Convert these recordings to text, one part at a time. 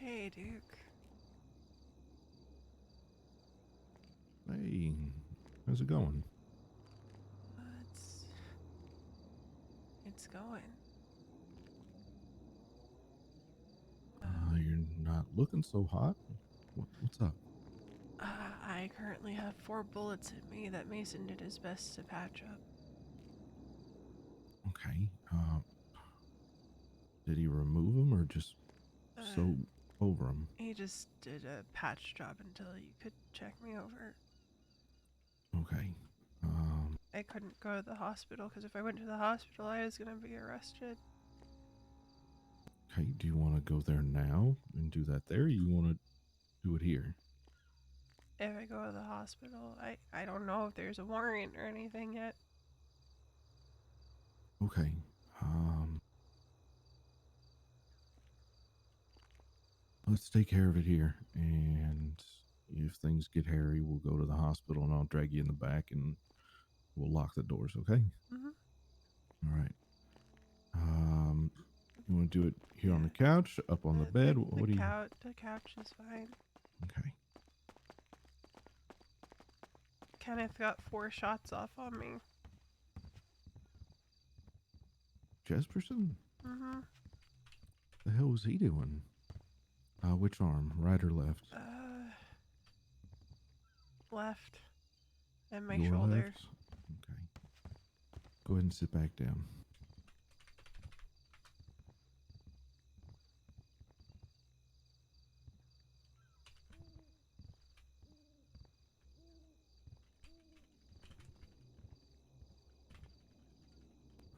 Hey, Duke. Hey, how's it going? It's it's going. You're not looking so hot. What's up? I currently have 4 bullets in me that Mason did his best to patch up. Okay. Did he remove them or just Uh, sew over them? he just did a patch job until you could check me over. Okay. Um. I couldn't go to the hospital because if I went to the hospital, I was gonna be arrested. Okay. Do you want to go there now and do that there? Or you want to do it here? If I go to the hospital, I don't know if there's a warrant or anything yet. Okay. Um. Let's take care of it here, and if things get hairy, we'll go to the hospital, and I'll drag you in the back, and we'll lock the doors. Okay. Mm-hmm. All right. Um. You want to do it here on the Yeah. couch, up on the bed? What do you? The couch is fine. Okay. Kenneth got 4 shots off on me. Jesperson? Mm-hmm. The hell was he doing? Which arm? Right or left? Left and my Your shoulder. left? Okay. Go ahead and sit back down.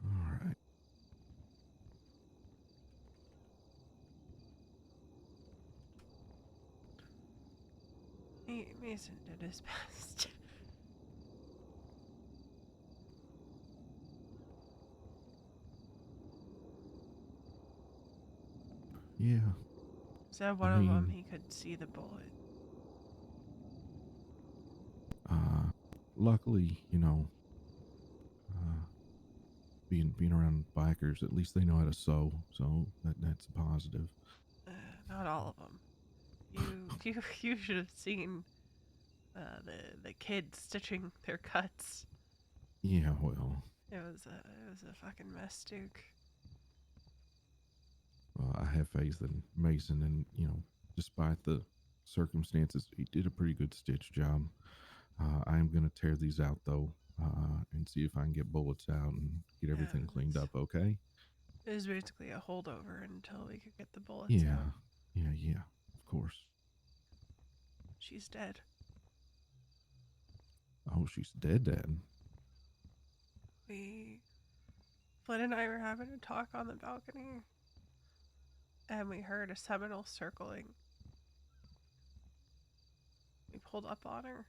All right. Mason did his best. Yeah. Said I one of them mean, he could see the bullet. uh, luckily, uh, being around bikers, at least they know how to sew, so that's a positive. Not all of them. You should have seen the kids stitching their cuts. Yeah, well, It was a fucking mess, Duke. I have faith in Mason, and despite the circumstances, he did a pretty good stitch job. I am going to tear these out though, and see if I can get bullets out and get Yeah, everything cleaned up. Okay. it was basically a holdover until we could get the bullets out. Yeah, yeah, of course. She's dead. Oh, she's dead, Dad. We Flynn and I were having a talk on the balcony, and we heard a Seminole circling. We pulled up on her,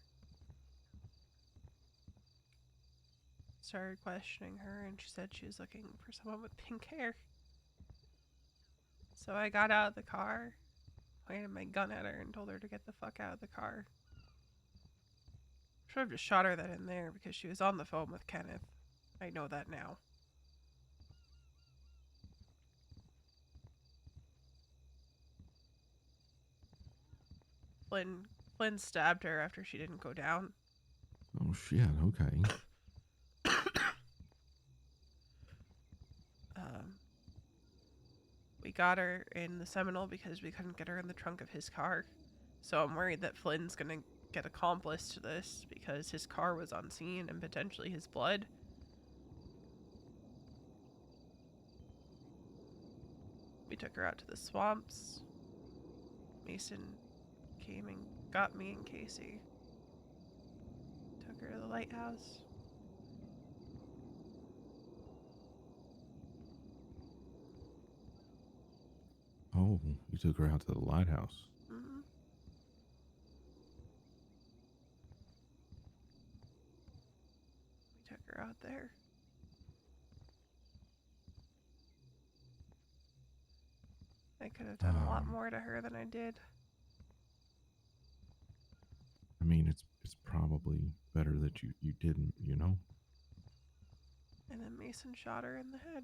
started questioning her, and she said she was looking for someone with pink hair. So I got out of the car, pointed my gun at her, and told her to get the fuck out of the car. Should have just shot her then and there because she was on the phone with Kenneth. I know that now. Flynn Flynn stabbed her after she didn't go down. Oh shit. Okay. Um, we got her in the Seminole because we couldn't get her in the trunk of his car. So I'm worried that Flynn's gonna get accomplice to this because his car was on scene and potentially his blood. We took her out to the swamps. Mason came and got me and Casey. Took her to the lighthouse. Oh, you took her out to the lighthouse. Mm-hmm. We took her out there. I could have done a lot Um, more to her than I did. I mean, it's probably better that you didn't. And then Mason shot her in the head.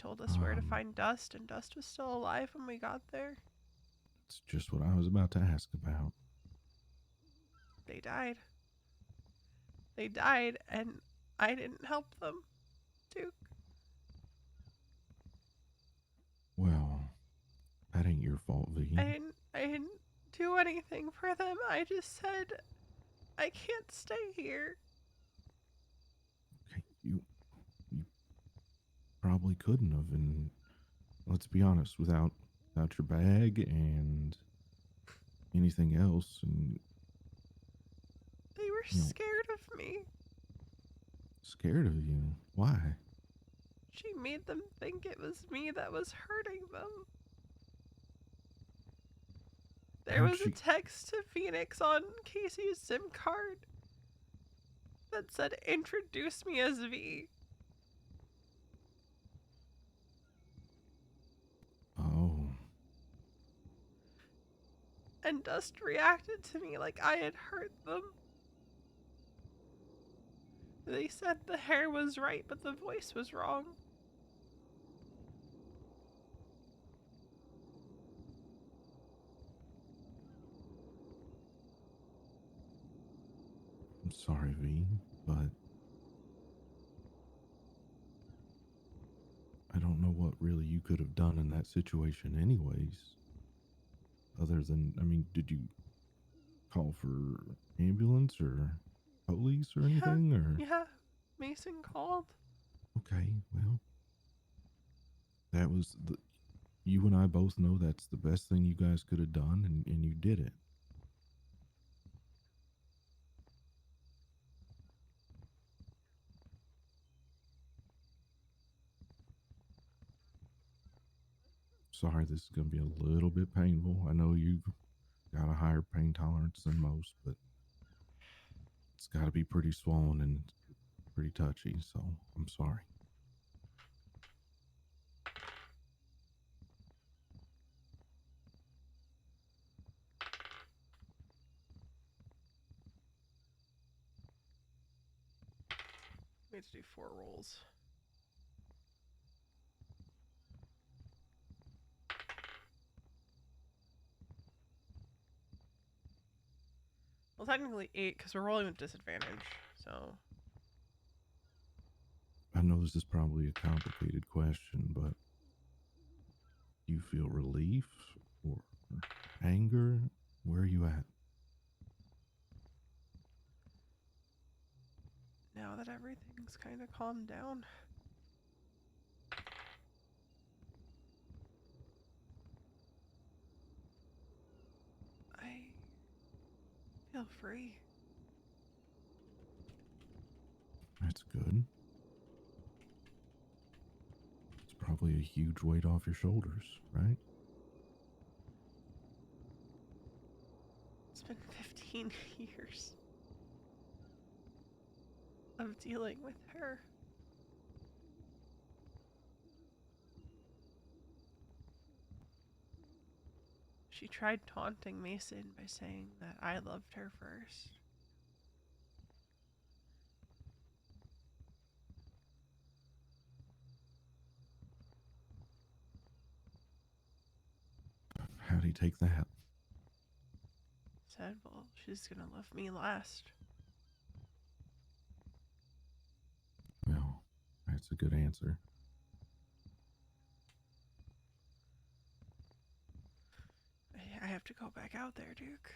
told us where to Um, find Dust, and Dust was still alive when we got there. it's just what I was about to ask about. They died. They died, and I didn't help them, Duke. Well, that ain't your fault, I V. didn't. I didn't do anything for them. I just said I can't stay here. Okay, you probably couldn't have, and let's be honest, without your bag and anything else, and They were you know, scared of me. scared of you. Why? She made them think it was me that was hurting them. There How'd was a she? text to Phoenix on Casey's SIM card that said, "Introduce me as V." Oh, And Dust reacted to me like I had hurt them. They said the hair was right, but the voice was wrong. I'm sorry, V, but I don't know what really you could have done in that situation, anyways. Other than, I mean, did you call for ambulance or police or Yeah, anything? Or yeah. Mason called. okay, well, that was the. You and I both know that's the best thing you guys could have done, and you did it. Sorry, this is going to be a little bit painful. I know you've got a higher pain tolerance than most, but it's got to be pretty swollen and pretty touchy. So I'm sorry. We had to do 4 rolls. Well, technically 8 because we're rolling with disadvantage. So I know this is probably a complicated question, but do you feel relief or anger? Where are you at? now that everything's kind of calmed down, I feel free. That's good. It's probably a huge weight off your shoulders, right? It's been 15 years of dealing with her. She tried taunting Mason by saying that I loved her first. How'd he take that? Said, well, she's gonna love me last. Well, that's a good answer. I have to go back out there, Duke.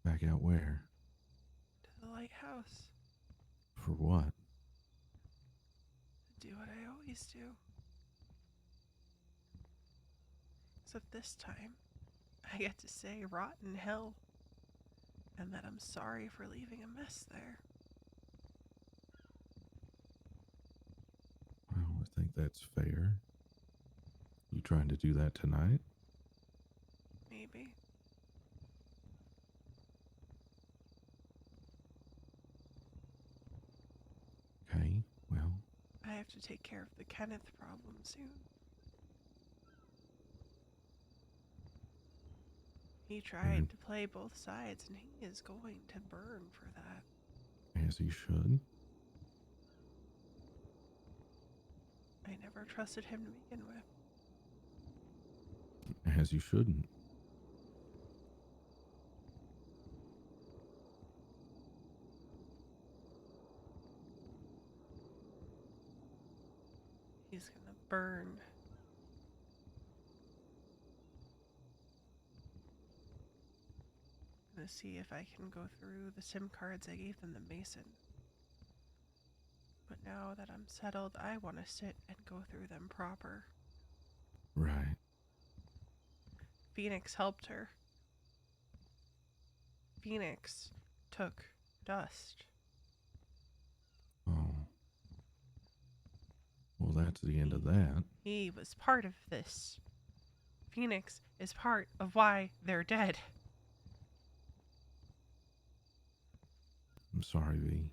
Back out where? To the lighthouse. For what? To do what I always do. Except this time, I get to say rotten hell. And that I'm sorry for leaving a mess there. Well, I think that's fair. You trying to do that tonight? Maybe. Okay, well, I have to take care of the Kenneth problem soon. He and tried to play both sides, and he is going to burn for that. as he should. never trusted him to begin with. As you shouldn't. He's gonna burn. I'm gonna see if I can go through the SIM cards I gave them to Mason. But now that I'm settled, I want to sit and go through them proper. Right. Phoenix helped her. Phoenix took Dust. Oh. Well, that's the end of that. He was part of this. Phoenix is part of why they're dead. I'm sorry, V.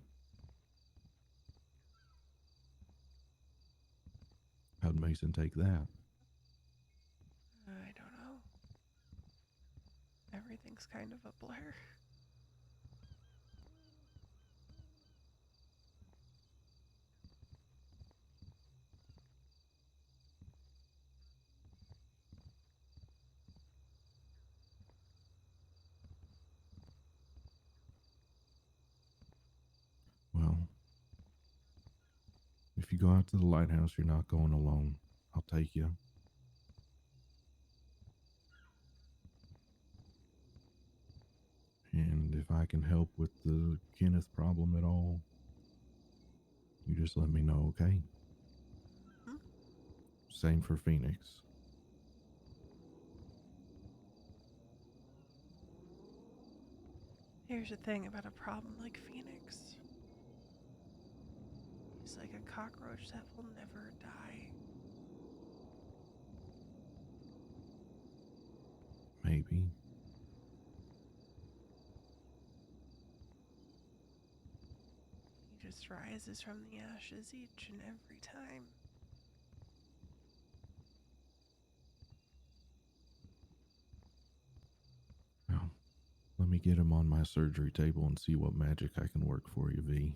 How'd Mason take that? I don't know. Everything's kind of a blur. Well, if you go out to the lighthouse, you're not going alone. I'll take you. And if I can help with the Kenneth problem at all, you just let me know, okay? Hmm? Same for Phoenix. Here's the thing about a problem like Phoenix. He's like a cockroach that will never die. Maybe. He just rises from the ashes each and every time. Well, let me get him on my surgery table and see what magic I can work for you, V.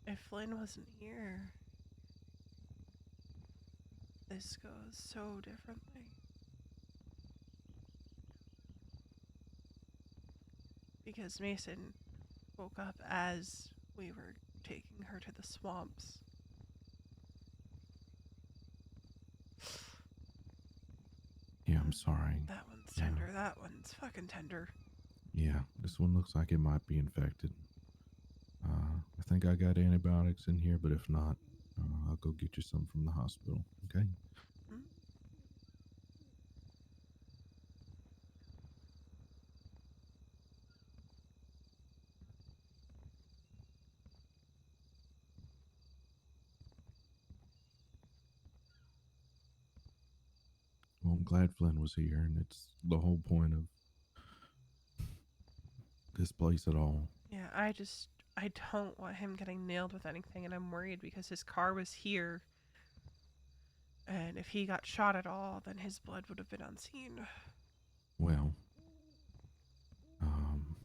If Flynn wasn't here, this goes so differently. Because Mason woke up as we were taking her to the swamps. Yeah, I'm sorry. That one's Yeah. tender. That one's fucking tender. Yeah, this one looks like it might be infected. I think I got antibiotics in here, but if not, I'll go get you some from the hospital, okay? Hmm? Well, I'm glad Flynn was here, and it's the whole point of this place at all. Yeah, I don't want him getting nailed with anything, and I'm worried because his car was here. And if he got shot at all, then his blood would have been unseen. Well, um,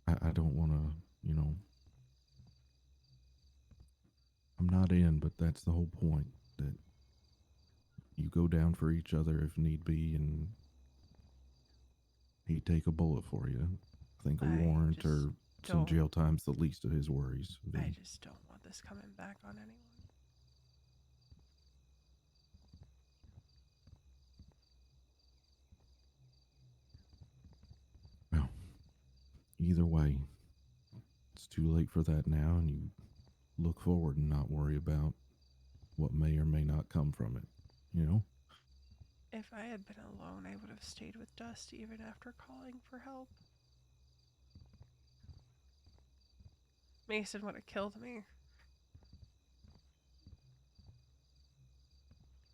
I don't want to, I'm not in, but that's the whole point that you go down for each other if need be, and he'd take a bullet for you. I think a warrant or some don't. jail time's the least of his worries. V. I just don't want this coming back on anyone. Well, either way, it's too late for that now, and you look forward and not worry about what may or may not come from it, you know? If I had been alone, I would have stayed with Dust even after calling for help. Mason would have killed me.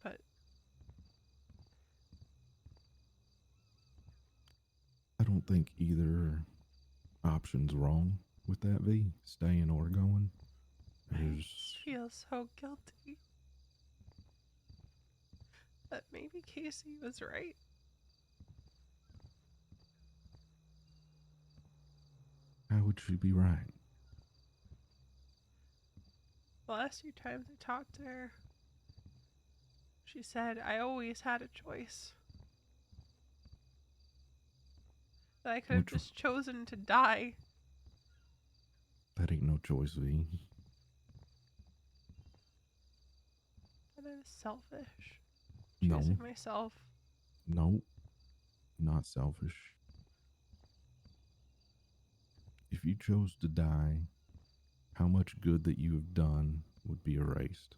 But I don't think either option's wrong with that, V, staying or going. I There's, just feel so guilty. But maybe Casey was right. how would she be right? The last few times I talked to her, she said I always had a choice. That I could have Which, just chosen to die. that ain't no choice, V. That I was selfish. No, Choosing myself. no, not selfish. If you chose to die, how much good that you have done would be erased?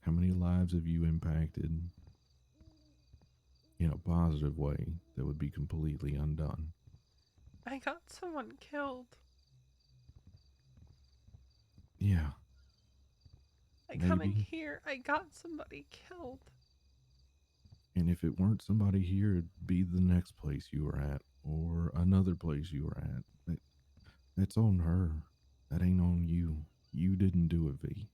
How many lives have you impacted in a positive way that would be completely undone? I got someone killed. Yeah, I come in maybe. here, I got somebody killed. And if it weren't somebody here, it'd be the next place you were at or another place you were at. That's on her. That ain't on you. You didn't do it, V.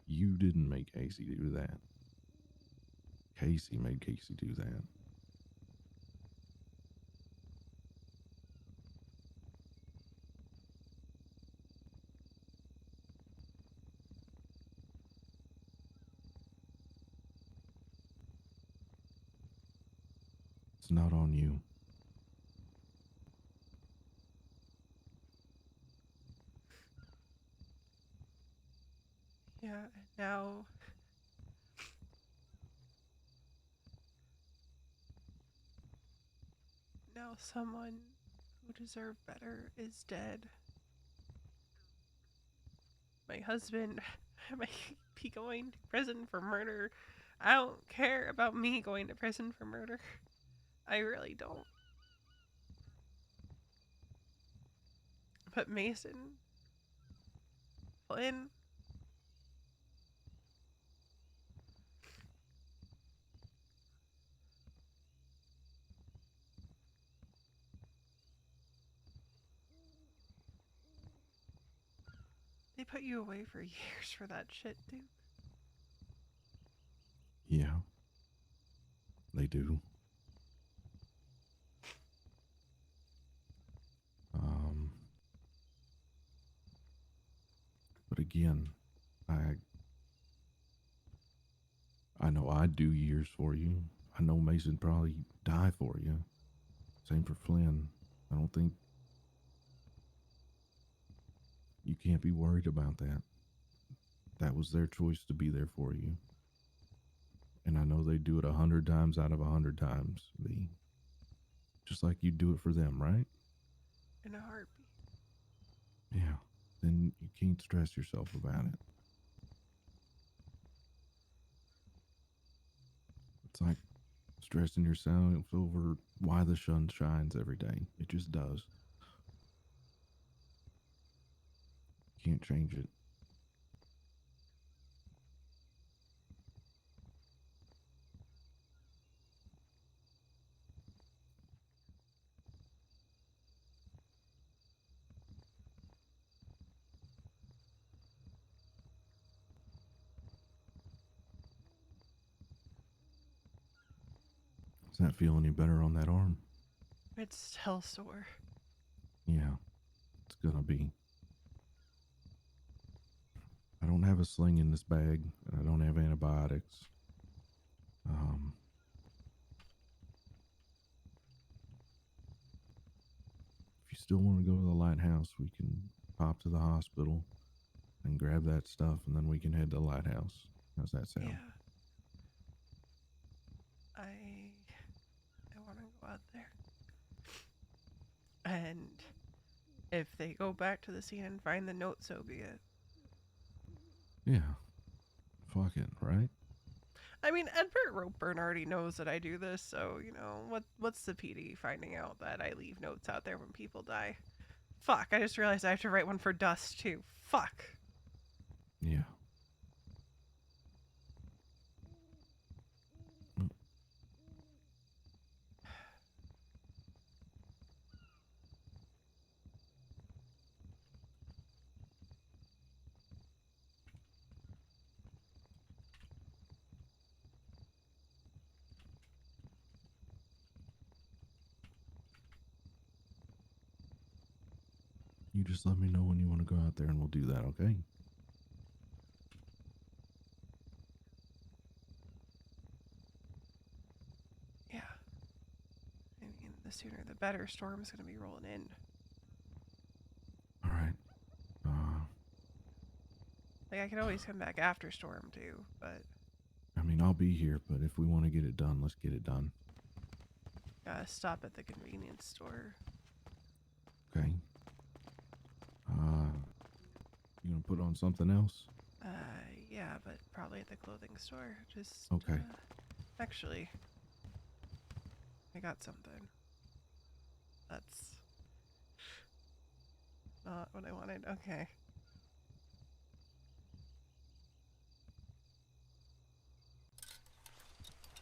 You didn't make Casey do that. Casey made Casey do that. It's not on you. Yeah, and now someone who deserved better is dead. My husband might be going to prison for murder. I don't care about me going to prison for murder. I really don't. But Mason, Flynn, they put you away for years for that shit, dude. Yeah, they do. Um, but again, I I know I'd do years for you. I know Mason probably die for you. Same for Flynn. I don't think you can't be worried about that. That was their choice to be there for you. And I know they do it 100 times out of 100 times, V. Just like you do it for them, right? In a heartbeat. Yeah. Then you can't stress yourself about it. It's like stressing yourself over why the sun shines every day. It just does. Can't change it. Does that feel any better on that arm? It's still sore. Yeah, it's gonna be. I don't have a sling in this bag, and I don't have antibiotics. Um, if you still want to go to the lighthouse, we can pop to the hospital and grab that stuff, and then we can head to the lighthouse. How's that sound? Yeah. I want to go out there. And if they go back to the scene and find the note, so be it. Yeah, fucking right. I mean, Edward Ropeburn already knows that I do this, so you know what's the PD finding out that I leave notes out there when people die? Fuck! I just realized I have to write one for Dust too. Fuck. Yeah. You just let me know when you want to go out there and we'll do that, okay? Yeah. I mean, the sooner the better. Storm's gonna be rolling in. All right. Like, I can always come back after Storm, too, but I mean, I'll be here, but if we want to get it done, let's get it done. gotta stop at the convenience store. Okay. You gonna put on something else? Yeah, but probably at the clothing store. Just, Okay. Actually, I got something. That's not what I wanted. Okay.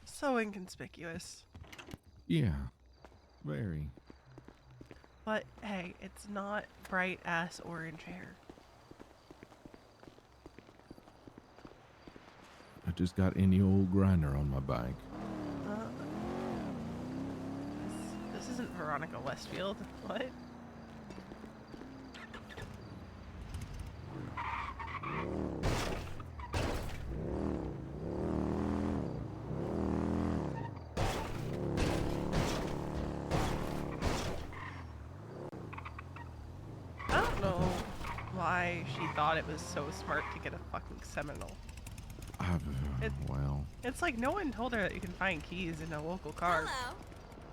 So inconspicuous. Yeah. Very. But hey, it's not bright ass orange hair. I just got any old grinder on my bike. Uh, this isn't Veronica Westfield. What? I don't know why she thought it was so smart to get a fucking Seminole. Well. It's like no one told her that you can find keys in a local car. Hello.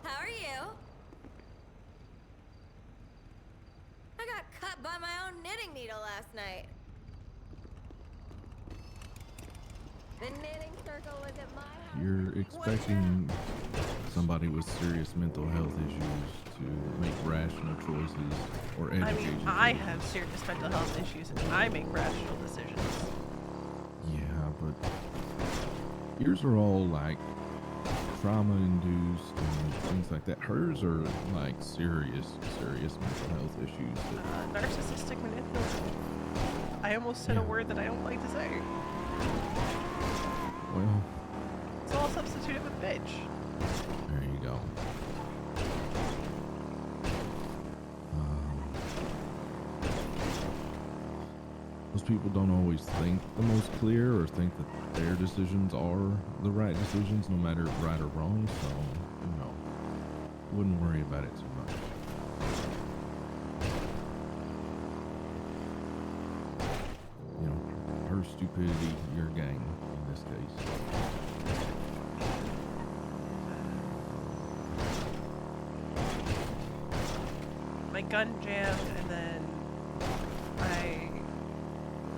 How are you? I got cut by my own knitting needle last night. The knitting circle was at my house. You're expecting somebody with serious mental health issues to make rational choices or I educate mean, you. I have serious mental health issues and I make rational decisions. Yeah, but yours are all like trauma induced and things like that. Hers are like serious mental health issues. Narcissistic manipulative. I almost said a word that I don't like to say. Well, So I'll substitute it with bitch. there you go. Most people don't always think the most clear or think that their decisions are the right decisions, no matter right or wrong. So, wouldn't worry about it too much. Her stupidity, your game in this case. My gun jammed and then I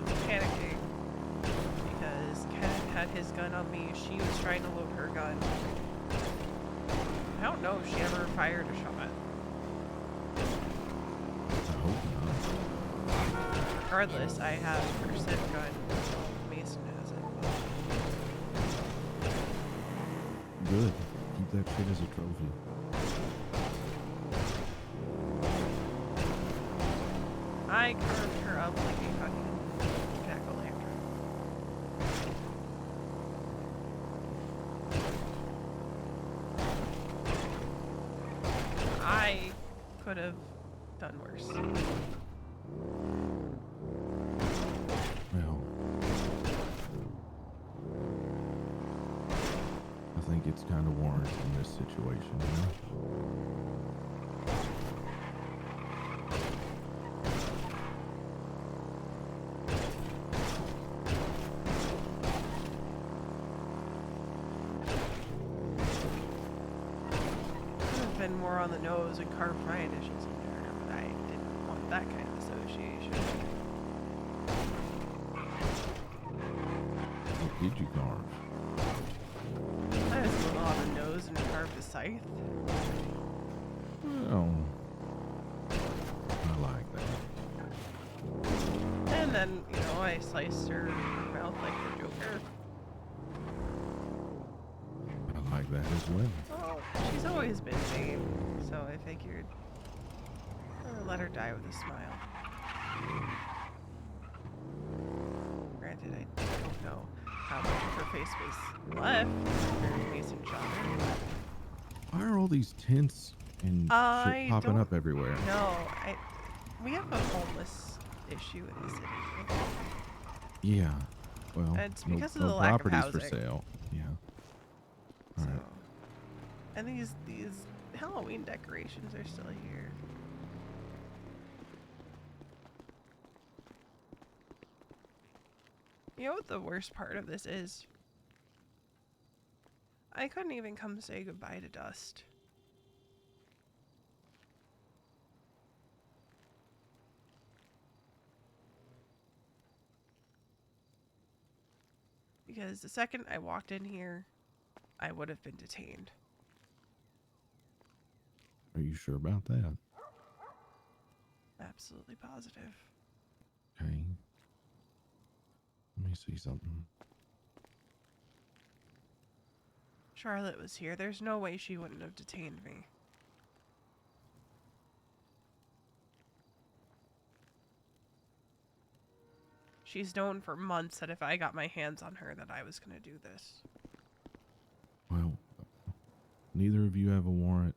was panicking because Ken had his gun on me. She was trying to load her gun. I don't know if she ever fired a shot. I hope not. Regardless, I have her civ gun. Mason has it. Good. Keep that shit as a trophy. I carved her up like a fucking jack-o'-lantern. I could have done worse. Well, I think it's kind of warranted in this situation, Could have been more on the nose and carved my initials in there, but I didn't want that kind of association. What did you carve? I was a little on the nose and carved a scythe. Well, I like that. And then, I sliced her mouth like the Joker. I like that as well. Well, she's always been mean, so I figured let her die with a smile. Granted, I don't know how much of her face was left after Mason shot her. Why are all these tents and shit popping up everywhere? No, We have a homeless issue in the city. Yeah. Well, And it's no, because of no the lack of properties for housing. sale. Yeah. All So, right. and these Halloween decorations are still here. You know what the worst part of this is? I couldn't even come say goodbye to Dust. Because the second I walked in here, I would have been detained. Are you sure about that? Absolutely positive. Okay. Let me see something. Charlotte was here. There's no way she wouldn't have detained me. She's known for months that if I got my hands on her that I was going to do this. Well, neither of you have a warrant.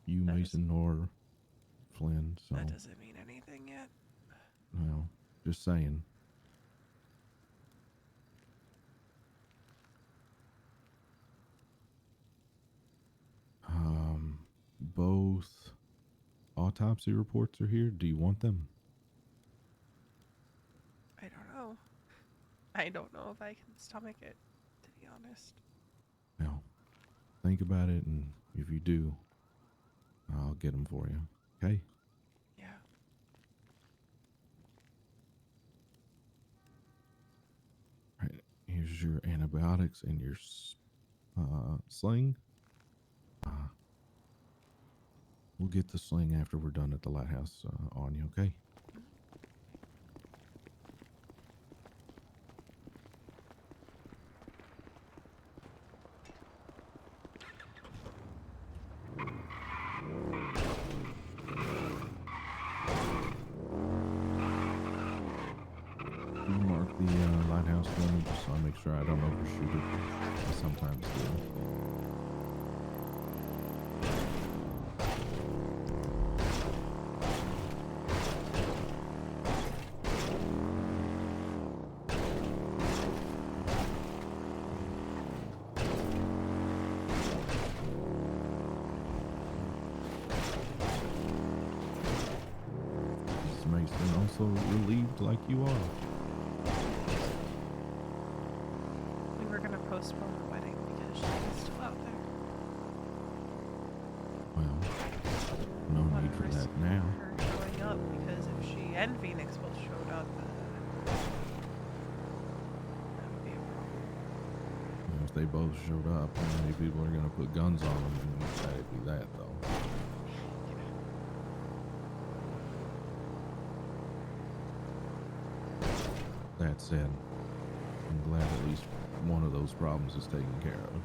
You, That Mason, nor Flynn. So, That doesn't mean anything yet. well, just saying. Both autopsy reports are here. Do you want them? I don't know. I don't know if I can stomach it, to be honest. Well, think about it, and if you do, I'll get them for you. Okay? Yeah. Right. Here's your antibiotics and your sling. We'll get the sling after we're done at the lighthouse on you, okay? You mark the lighthouse for me just so I make sure I don't overshoot it. I sometimes do. Mason, also relieved like you are. We were going to postpone the wedding because she was still out there. Well, no need for that now. Her showing up because if she and Phoenix both showed up, that would be a problem. If they both showed up, how many people are going to put guns on them? And that'd be that, though. That said, I'm glad at least one of those problems is taken care of.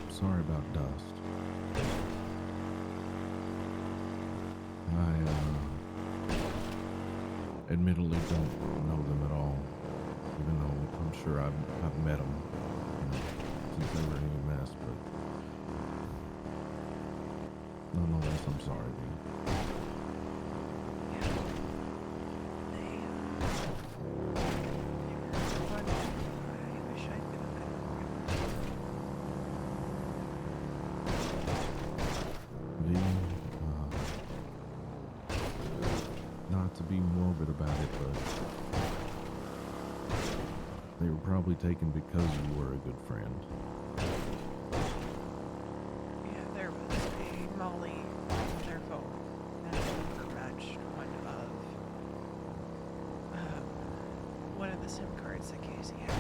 Sorry about Dust. I admittedly don't know them at all, even though I'm sure I've met them since they were any mess, but nonetheless, I'm sorry, dude. Not to be morbid about it, but they were probably taken because you were a good friend. Yeah, there was a Molly on their phone that never matched one of the SIM cards cards that Casey had.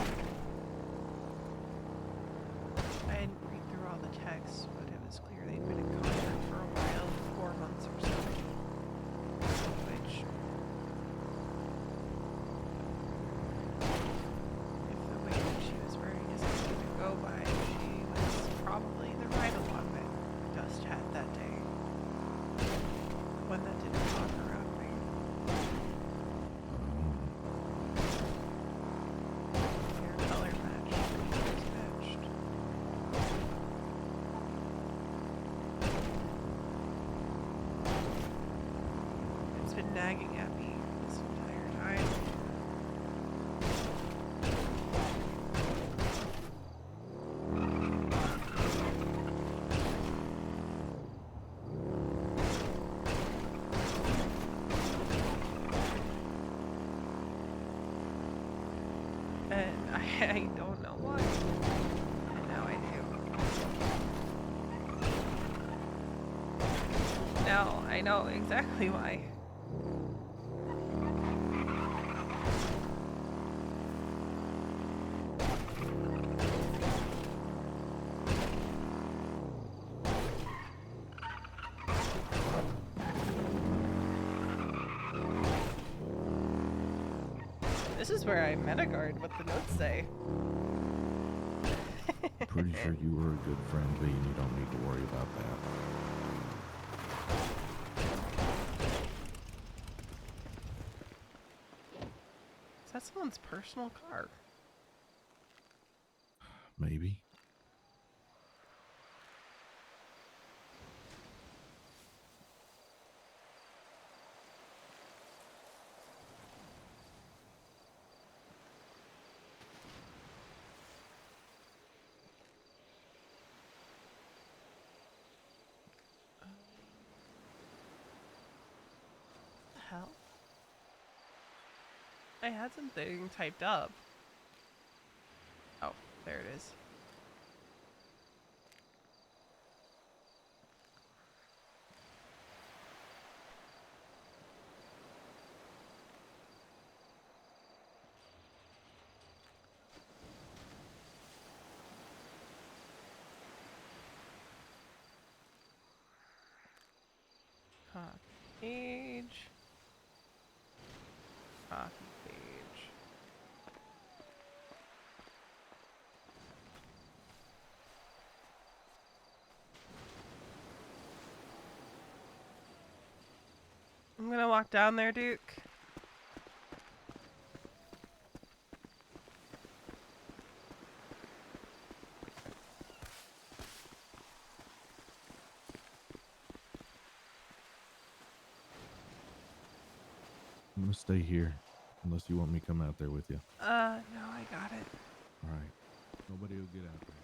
I didn't read through all the texts, but it was clear they'd been in contact for a while, 4 months or so. Which, if the way that she was wearing is anything to go by, she was probably the ride-along that Dust had that day. The one that didn't talk around me. Hair color matched, features matched. It's been nagging at me this entire time. And I don't know why. And now I do. Now I know exactly why. This is where I metaguard what the notes say. Pretty sure you were a good friend, V, and you don't need to worry about that. Is that someone's personal car? Maybe. What the hell? I had something typed up. Oh, there it is. Copy page. Copy page. I'm gonna walk down there, Duke. I'm gonna stay here, unless you want me to come out there with you. No, I got it. All right. Nobody will get out there.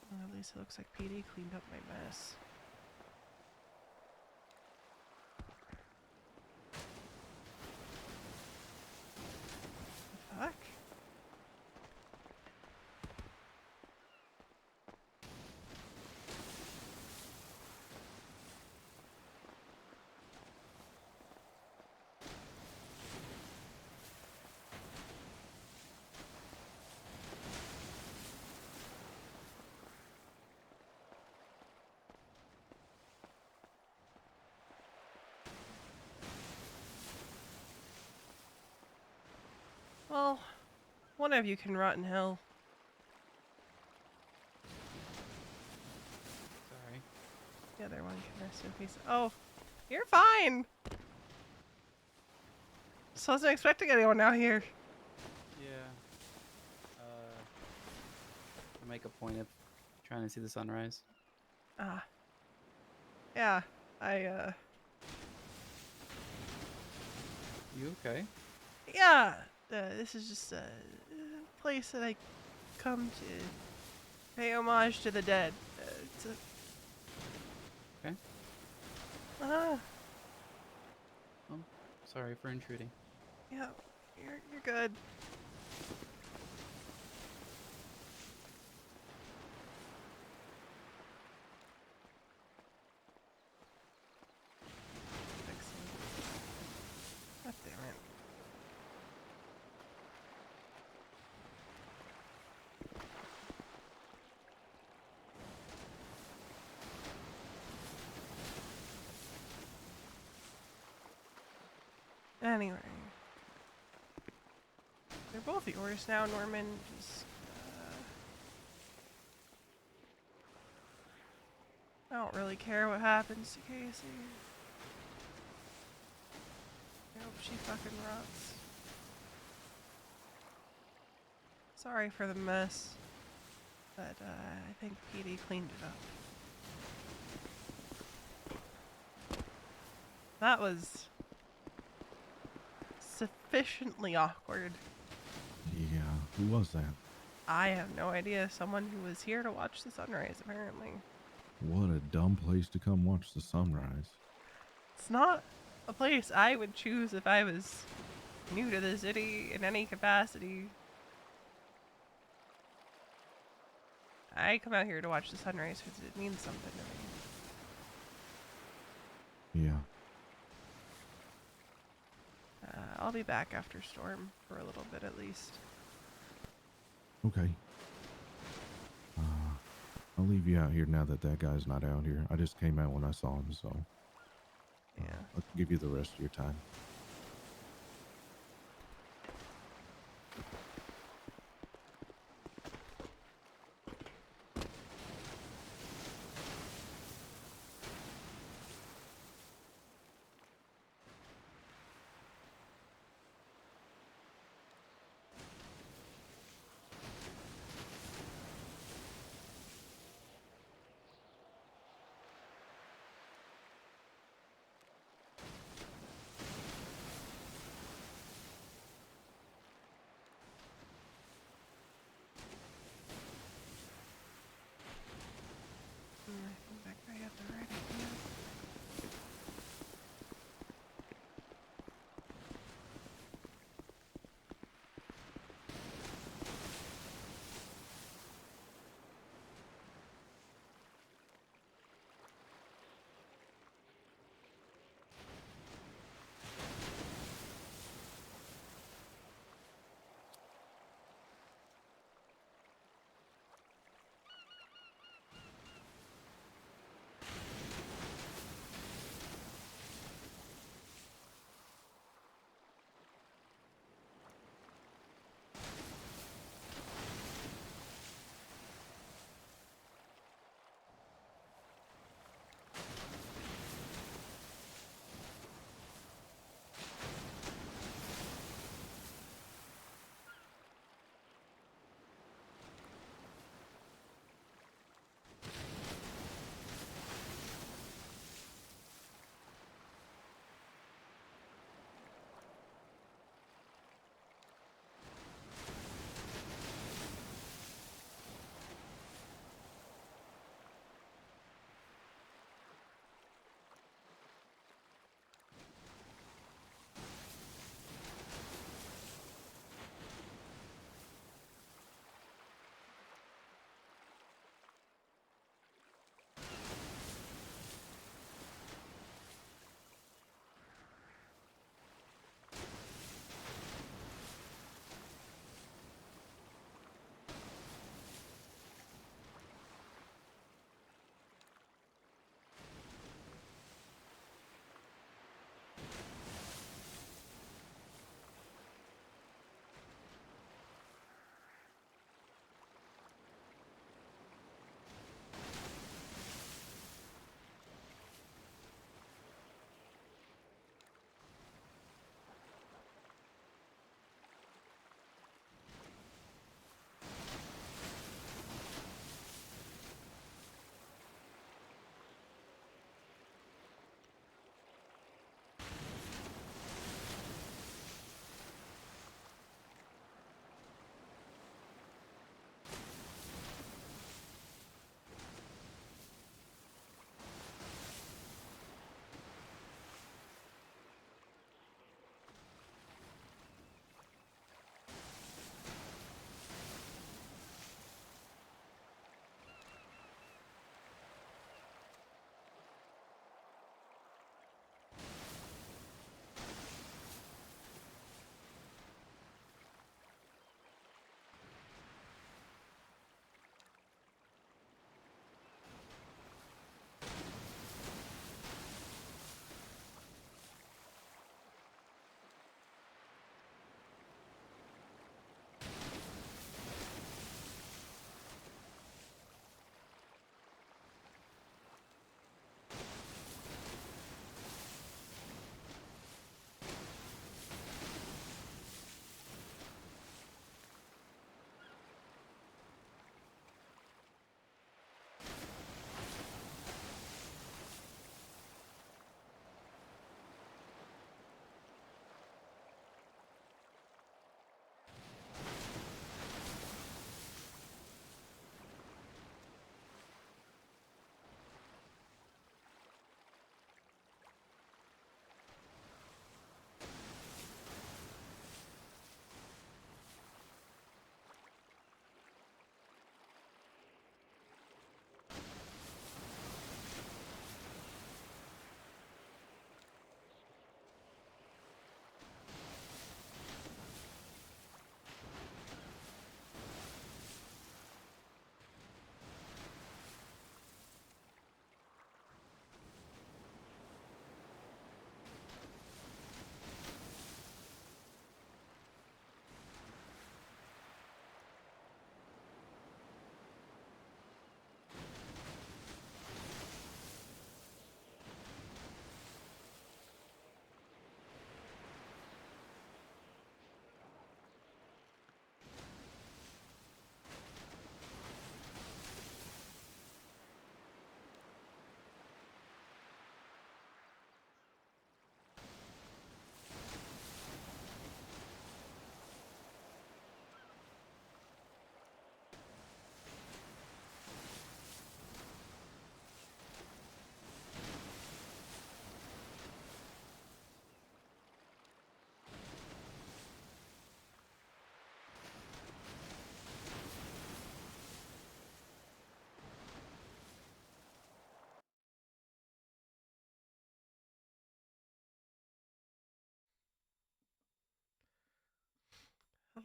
Well, at least it looks like PD cleaned up my mess. The fuck? one of you can rot in hell. Sorry. The other one can rest in peace. Oh, you're fine. Just wasn't expecting anyone out here. Yeah. I make a point of trying to see the sunrise. Ah. Yeah, You okay? yeah, this is just a place that I come to pay homage to the dead. It's a... Okay. Uh, Oh, sorry for intruding. yeah, you're good. Excellent. God damn it. Anyway. They're both yours now, Norman. Just, I don't really care what happens to Casey. I hope she fucking rots. Sorry for the mess, but I think PD cleaned it up. That was sufficiently awkward. Yeah, who was that? I have no idea. Someone who was here to watch the sunrise, apparently. What a dumb place to come watch the sunrise. It's not a place I would choose if I was new to the city in any capacity. I come out here to watch the sunrise because it means something to me. Yeah. I'll be back after storm for a little bit at least. Okay. I'll leave you out here now that that guy's not out here. I just came out when I saw him, so Yeah. I'll give you the rest of your time.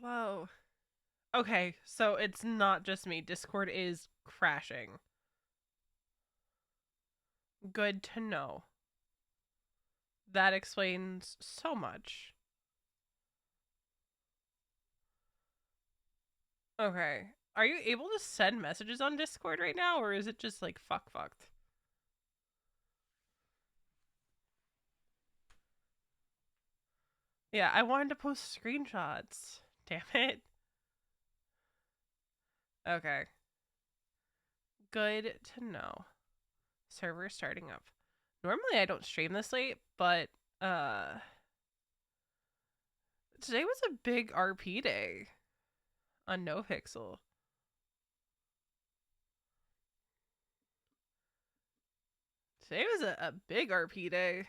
Whoa. Okay, so it's not just me. Discord is crashing. Good to know. That explains so much. Okay. Are you able to send messages on Discord right now, or is it just like fucked? Yeah, I wanted to post screenshots. Damn it. Okay. Good to know. Server starting up. Normally I don't stream this late, but today was a big RP day on NoPixel. Today was a big RP day.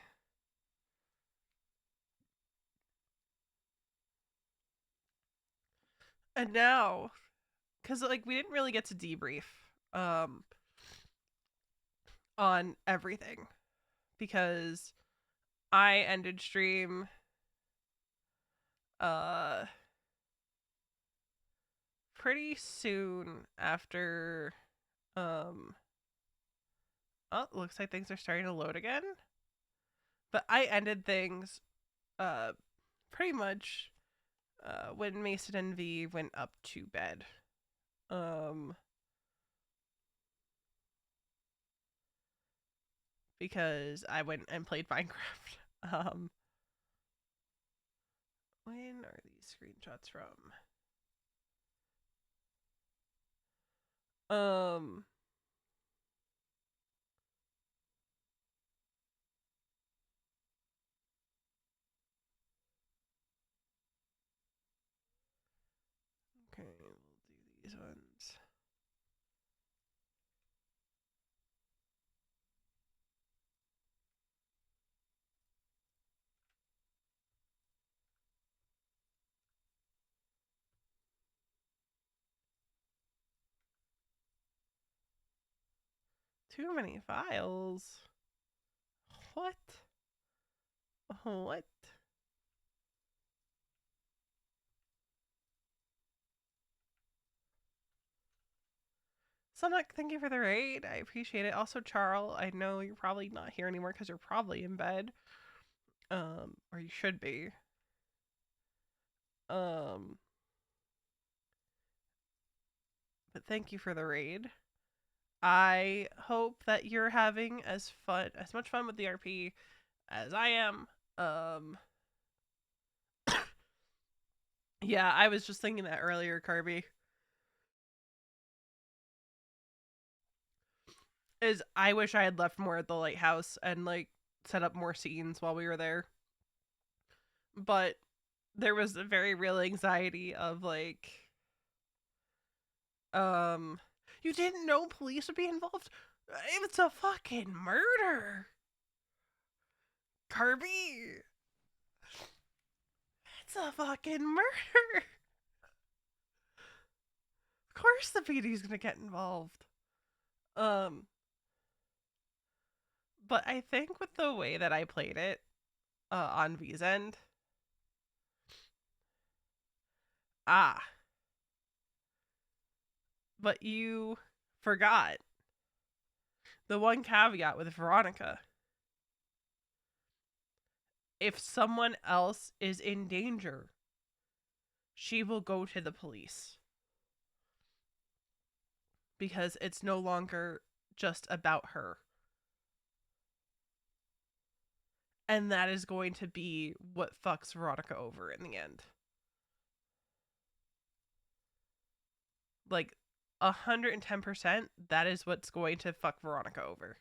And now, because like we didn't really get to debrief on everything because I ended stream pretty soon after oh, looks like things are starting to load again. But I ended things pretty much when Mason and V went up to bed. Because I went and played Minecraft. When are these screenshots from? Okay, we'll do these ones. Too many files. What? What? Sonic, thank you for the raid. I appreciate it. Also, Charles, I know you're probably not here anymore because you're probably in bed. Or you should be. But thank you for the raid. I hope that you're having as much fun with the RP as I am. Yeah, I was just thinking that earlier, Kirby. Is I wish I had left more at the lighthouse and like set up more scenes while we were there. But there was a very real anxiety of like you didn't know police would be involved? It's a fucking murder. Kirby. It's a fucking murder. Of course the PD's gonna get involved. But I think with the way that I played it on V's end, but you forgot the one caveat with Veronica. If someone else is in danger, she will go to the police. Because it's no longer just about her. And that is going to be what fucks Veronica over in the end. Like 110%, that is what's going to fuck Veronica over.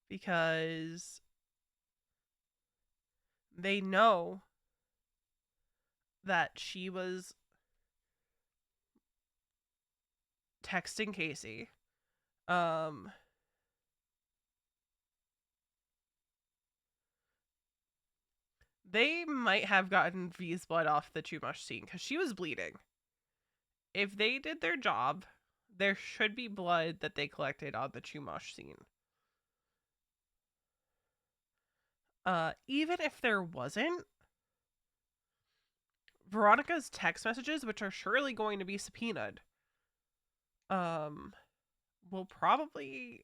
Because they know that she was texting Casey. They might have gotten V's blood off the Chumash scene because she was bleeding. If they did their job, there should be blood that they collected on the Chumash scene. Even if there wasn't, Veronica's text messages, which are surely going to be subpoenaed, will probably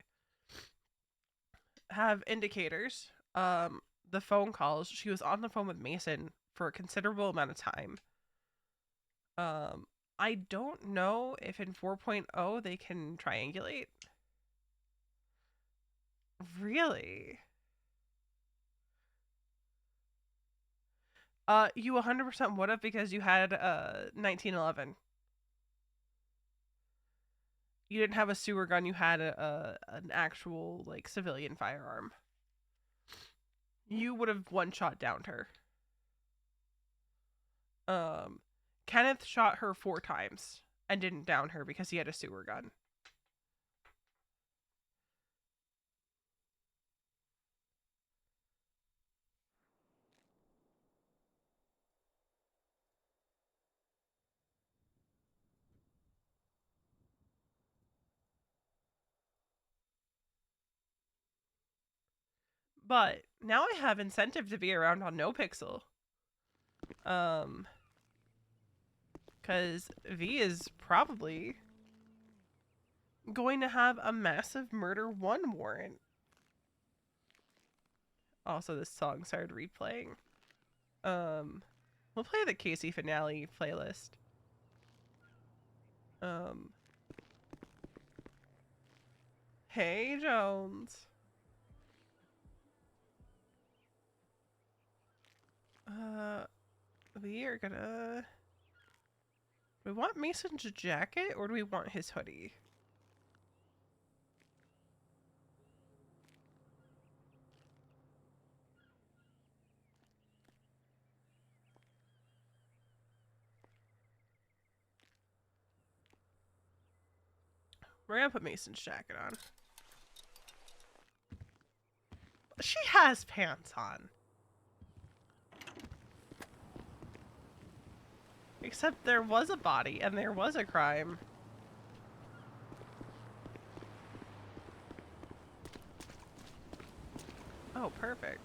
have indicators. The phone calls. She was on the phone with Mason for a considerable amount of time. I don't know if in 4.0 they can triangulate. Really? You 100% would have, because you had 1911. You didn't have a sewer gun, you had an actual like civilian firearm. You would have one-shot downed her. Kenneth shot her 4 times and didn't down her because he had a sewer gun. But now I have incentive to be around on NoPixel. Because V is probably going to have a massive murder 1 warrant. Also, this song started replaying. We'll play the Casey finale playlist. Hey, Jones. We are gonna... Do we want Mason's jacket, or do we want his hoodie? We're gonna put Mason's jacket on. She has pants on. Except there was a body and there was a crime. Oh, perfect.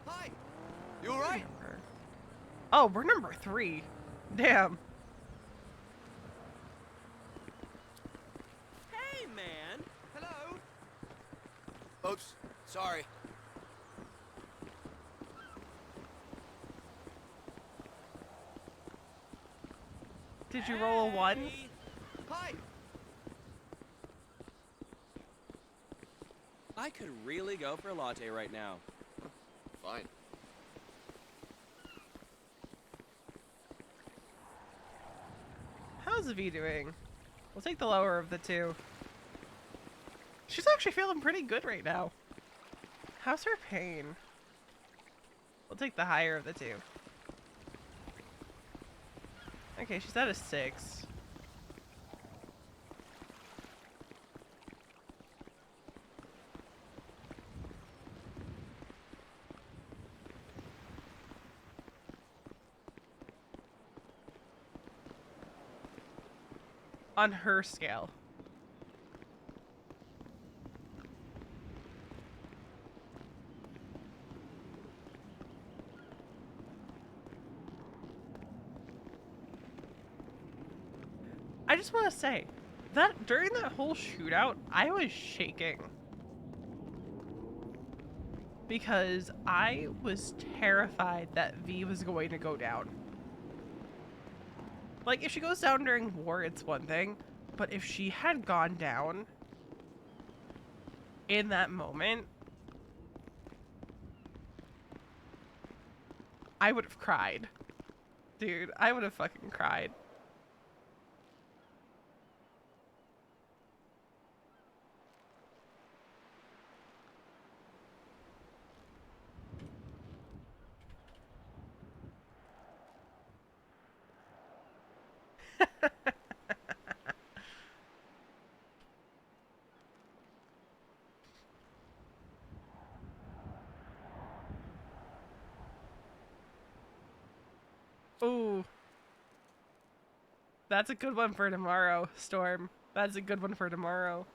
Hi! You alright? Oh, we're number 3. Damn. Hey, man! Hello? Oops, sorry. Did you roll a 1? Hey! Hi! I could really go for a latte right now. Fine. How's V doing? We'll take the lower of the 2. She's actually feeling pretty good right now. How's her pain? We'll take the higher of the 2. Okay, she's at a 6. On her scale. I just want to say that during that whole shootout, I was shaking. because I was terrified that V was going to go down. Like, if she goes down during war, it's one thing, but if she had gone down in that moment, I would have cried. Dude, I would have fucking cried. Ooh. That's a good one for tomorrow, Storm. That's a good one for tomorrow.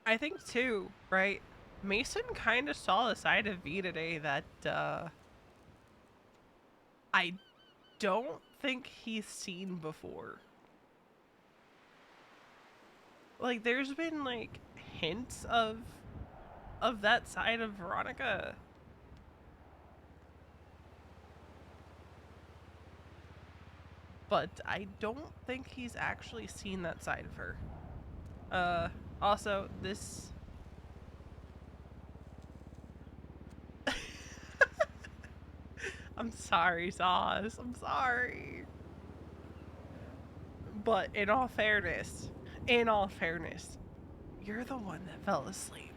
I think too, right? Mason kind of saw a side of V today that I don't think he's seen before. Like, there's been like hints of that side of Veronica. But I don't think he's actually seen that side of her. Also, this... I'm sorry, Sauce. I'm sorry. But in all fairness, you're the one that fell asleep.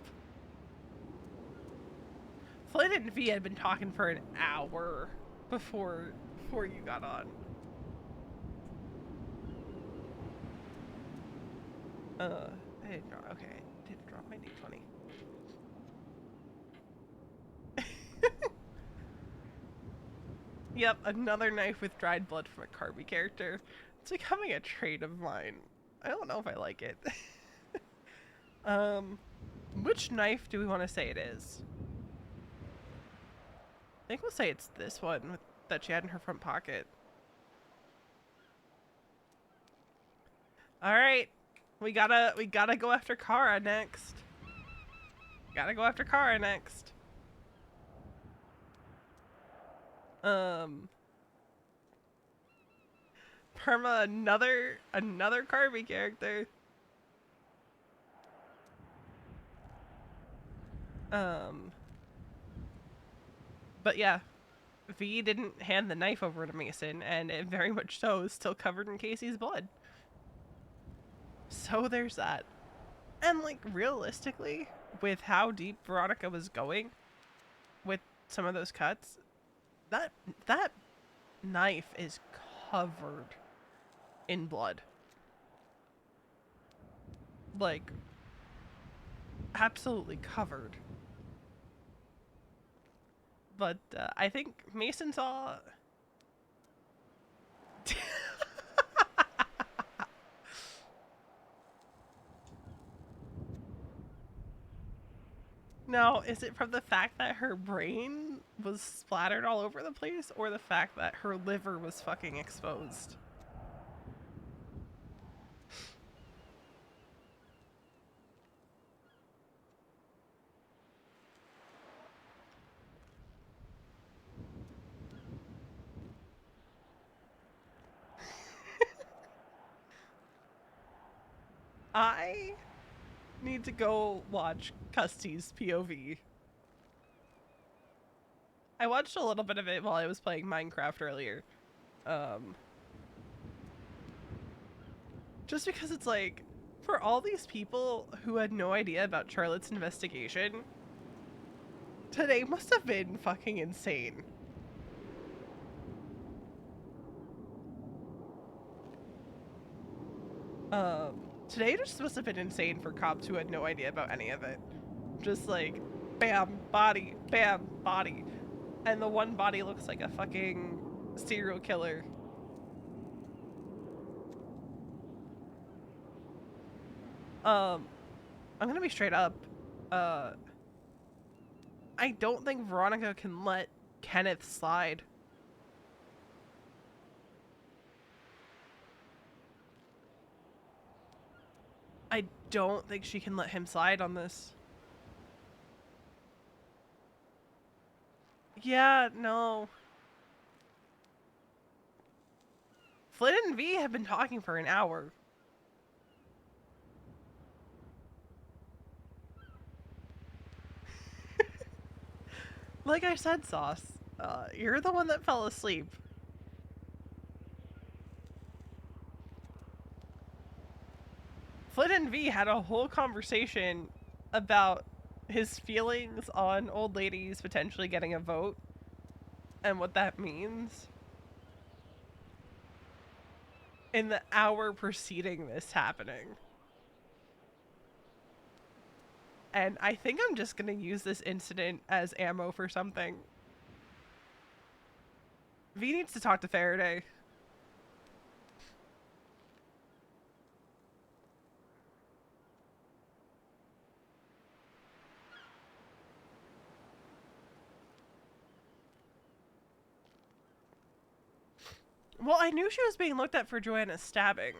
Flynn and V had been talking for an hour before you got on. I didn't draw. Okay, I didn't draw my D20. Yep, another knife with dried blood from a Carby character. It's becoming a trait of mine. I don't know if I like it. Which knife do we want to say it is? I think we'll say it's this one that she had in her front pocket. All right, we gotta go after Kara next. Gotta go after Kara next. Perma, another Carby character. But yeah, V didn't hand the knife over to Mason, and it very much so is still covered in Casey's blood. So there's that. And like, realistically, with how deep Veronica was going with some of those cuts, that knife is covered in blood. Like, absolutely covered. But I think Mason saw... Now, is it from the fact that her brain was splattered all over the place, or the fact that her liver was fucking exposed? I need to go watch Custy's POV. I watched a little bit of it while I was playing Minecraft earlier. Just because it's like, for all these people who had no idea about Charlotte's investigation, today must have been fucking insane. Today just must have been insane for cops who had no idea about any of it. Just like, bam, body, bam, body. And the one body looks like a fucking serial killer. I'm gonna be straight up. I don't think Veronica can let Kenneth slide. I don't think she can let him slide on this. Yeah, no. Flynn and V have been talking for an hour. Like I said, Sauce, you're the one that fell asleep. Flynn and V had a whole conversation about his feelings on old ladies potentially getting a vote and what that means in the hour preceding this happening. And I think I'm just going to use this incident as ammo for something. V needs to talk to Faraday. Well, I knew she was being looked at for Joanna's stabbing.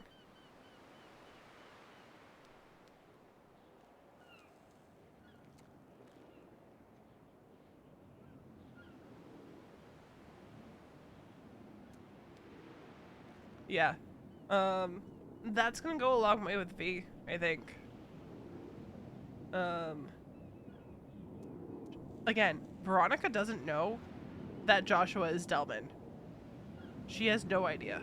Yeah. That's gonna go a long way with V, I think. Again, Veronica doesn't know that Joshua is Delman. She has no idea.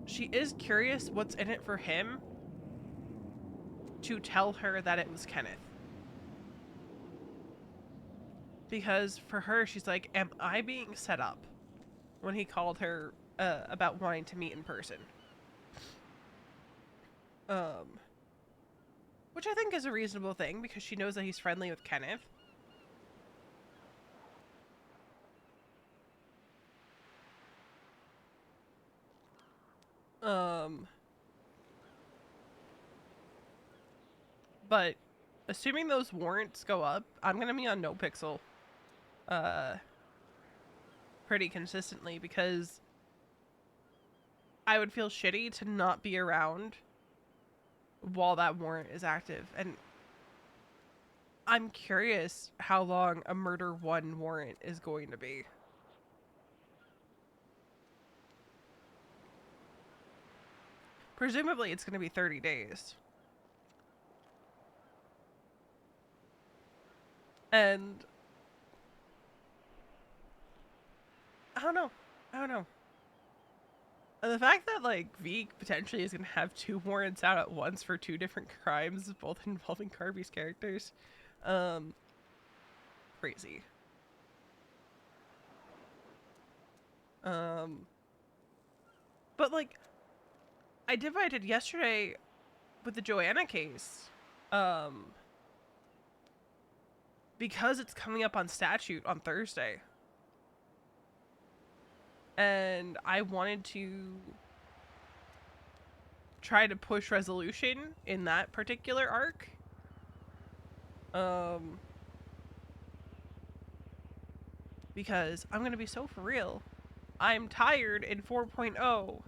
She is curious what's in it for him to tell her that it was Kenneth. Because for her, she's like, am I being set up? When he called her about wanting to meet in person. Which I think is a reasonable thing because she knows that he's friendly with Kenneth. But assuming those warrants go up, I'm gonna be on NoPixel pretty consistently because I would feel shitty to not be around while that warrant is active. And I'm curious how long a murder 1 warrant is going to be. Presumably it's going to be 30 days. And I don't know. And the fact that like V potentially is going to have 2 warrants out at once for 2 different crimes, both involving Carby's characters, crazy. But like, I did what I did yesterday with the Joanna case, because it's coming up on statute on Thursday. And I wanted to try to push resolution in that particular arc. Because I'm going to be so for real. I'm tired in 4.0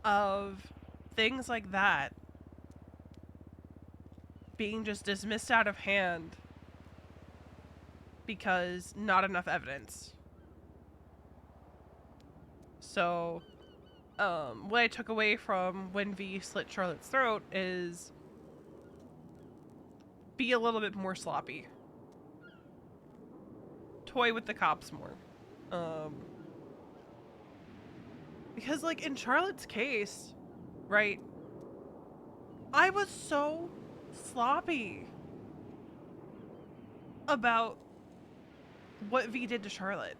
of things like that being just dismissed out of hand because not enough evidence. So, what I took away from when V slit Charlotte's throat is be a little bit more sloppy. Toy with the cops more. Because, like, in Charlotte's case, right, I was so sloppy about what V did to Charlotte.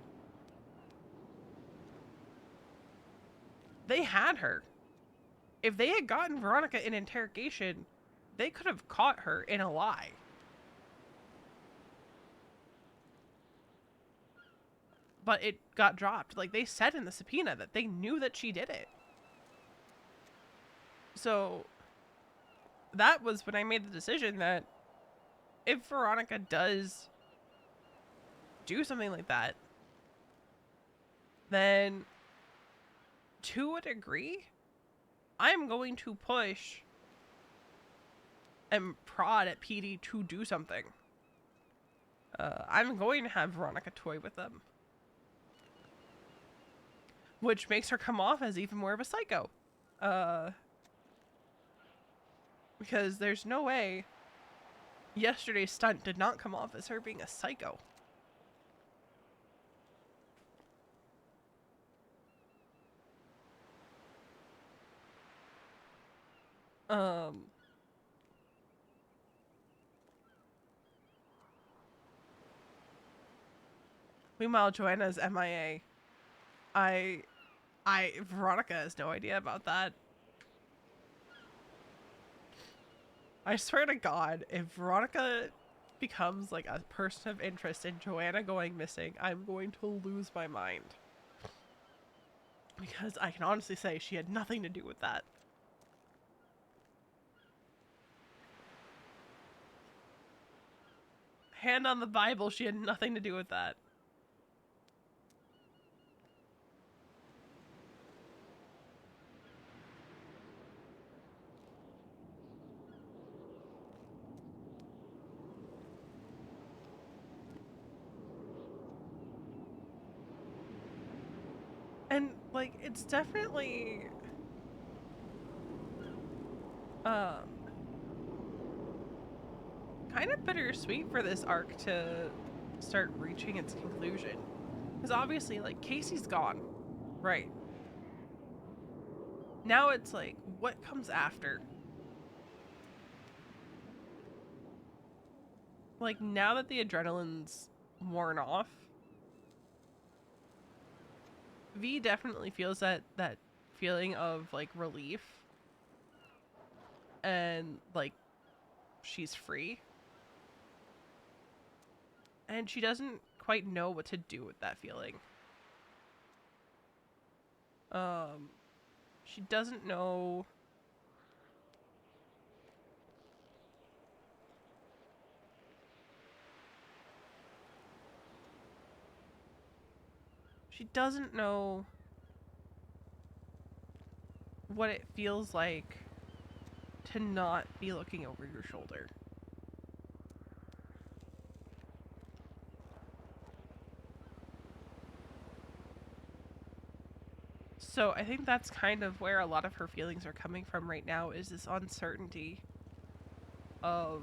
They had her. If they had gotten Veronica in interrogation, they could have caught her in a lie. But it got dropped. Like, they said in the subpoena that they knew that she did it. So, that was when I made the decision that if Veronica does do something like that, then to a degree, I'm going to push and prod at PD to do something. I'm going to have Veronica toy with them. Which makes her come off as even more of a psycho. Because there's no way yesterday's stunt did not come off as her being a psycho. Meanwhile, Joanna's MIA. Veronica has no idea about that. I swear to God, if Veronica becomes like a person of interest in Joanna going missing, I'm going to lose my mind. Because I can honestly say she had nothing to do with that. Hand on the Bible, she had nothing to do with that. And, like, it's definitely, kind of bittersweet for this arc to start reaching its conclusion. Because obviously, like, Casey's gone. Right. Now it's like, what comes after? Like, now that the adrenaline's worn off, V definitely feels that feeling of like relief and like she's free, and she doesn't quite know what to do with that feeling. She doesn't know what it feels like to not be looking over your shoulder. So I think that's kind of where a lot of her feelings are coming from right now, is this uncertainty of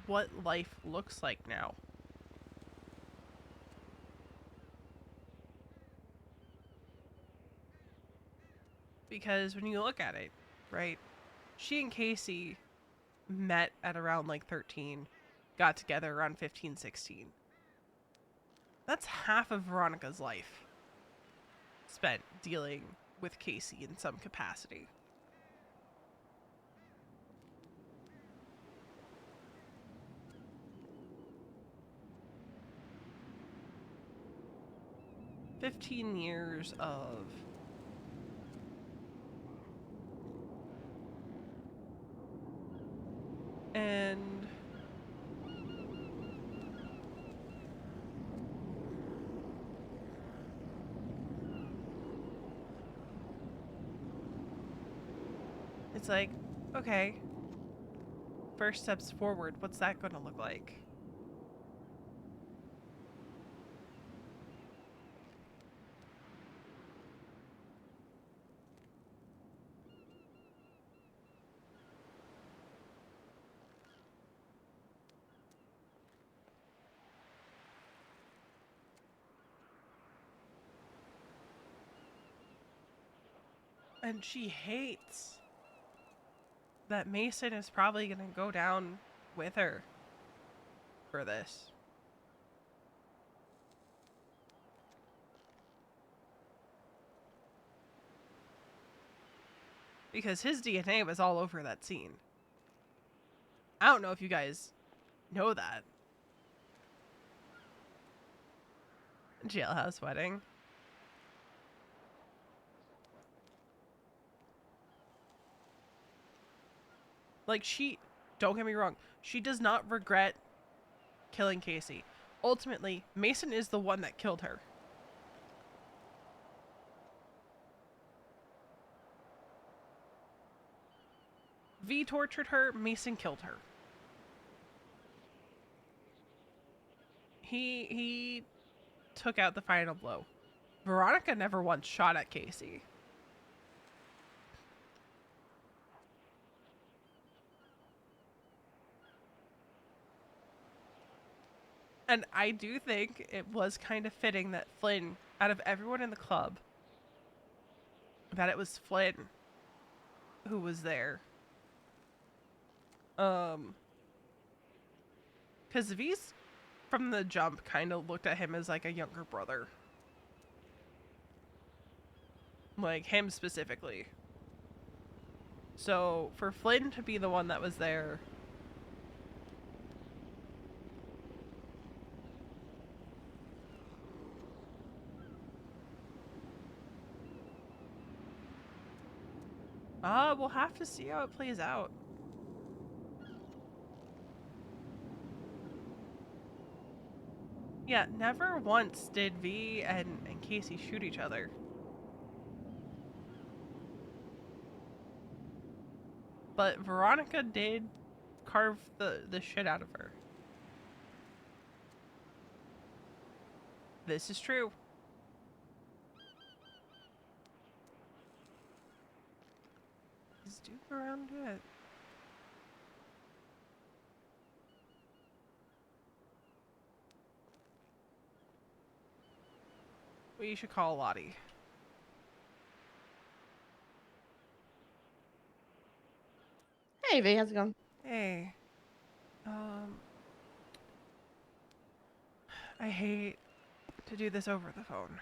what life looks like now. Because when you look at it, right, she and Casey met at around like 13, got together around 15, 16. That's half of Veronica's life spent dealing with Casey in some capacity. "15 years of and it's like, okay, first steps forward, what's that going to look like? And she hates that Mason is probably going to go down with her for this. Because his DNA was all over that scene. I don't know if you guys know that. Jailhouse wedding. Like, don't get me wrong, she does not regret killing Casey. Ultimately, Mason is the one that killed her. V tortured her, Mason killed her. He took out the final blow. Veronica never once shot at Casey. And I do think it was kind of fitting that Flynn, out of everyone in the club, that it was Flynn who was there. Because V's from the jump kind of looked at him as like a younger brother. Like him specifically. So for Flynn to be the one that was there. We'll have to see how it plays out. Yeah, never once did V and Casey shoot each other. But Veronica did carve the shit out of her. This is true. Is Duke around yet? We should call Lottie. Hey V, how's it going? Hey. I hate to do this over the phone.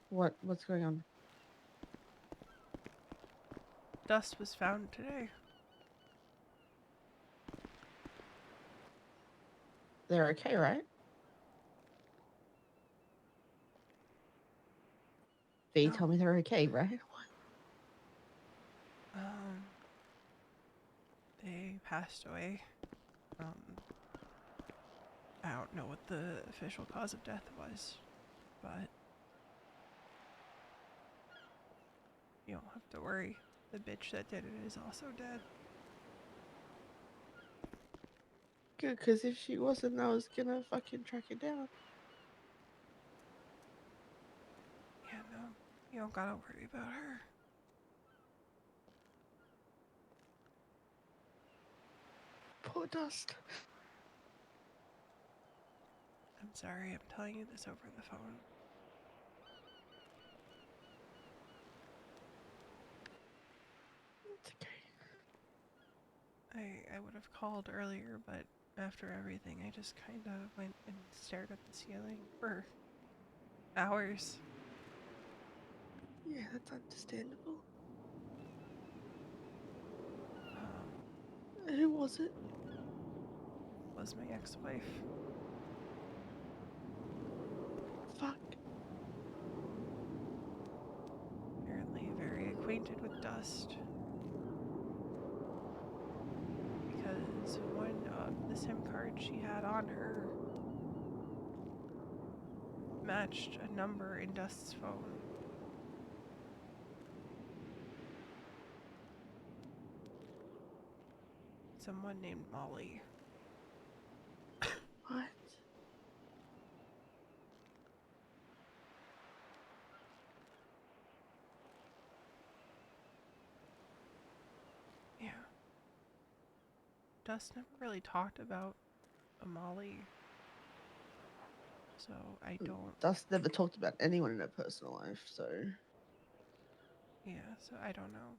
What's going on? Dust was found today. They're okay, right? V No. told me they're okay, right? They passed away. I don't know what the official cause of death was, but you don't have to worry. The bitch that did it is also dead. Good, because if she wasn't, I was gonna fucking track it down. Yeah, no, you don't gotta worry about her. Poor Dust. I'm sorry, I'm telling you this over the phone. It's okay. I would have called earlier, but after everything, I just kind of went and stared at the ceiling for hours. Yeah, that's understandable. Who was it? Was my ex-wife. Fuck. Apparently very acquainted with Dust. Because one of the SIM cards she had on her matched a number in Dust's phone. Someone named Molly. What? Yeah. Dust never really talked about a Molly. So I don't. Dust never talked about anyone in her personal life, so. Yeah, so I don't know.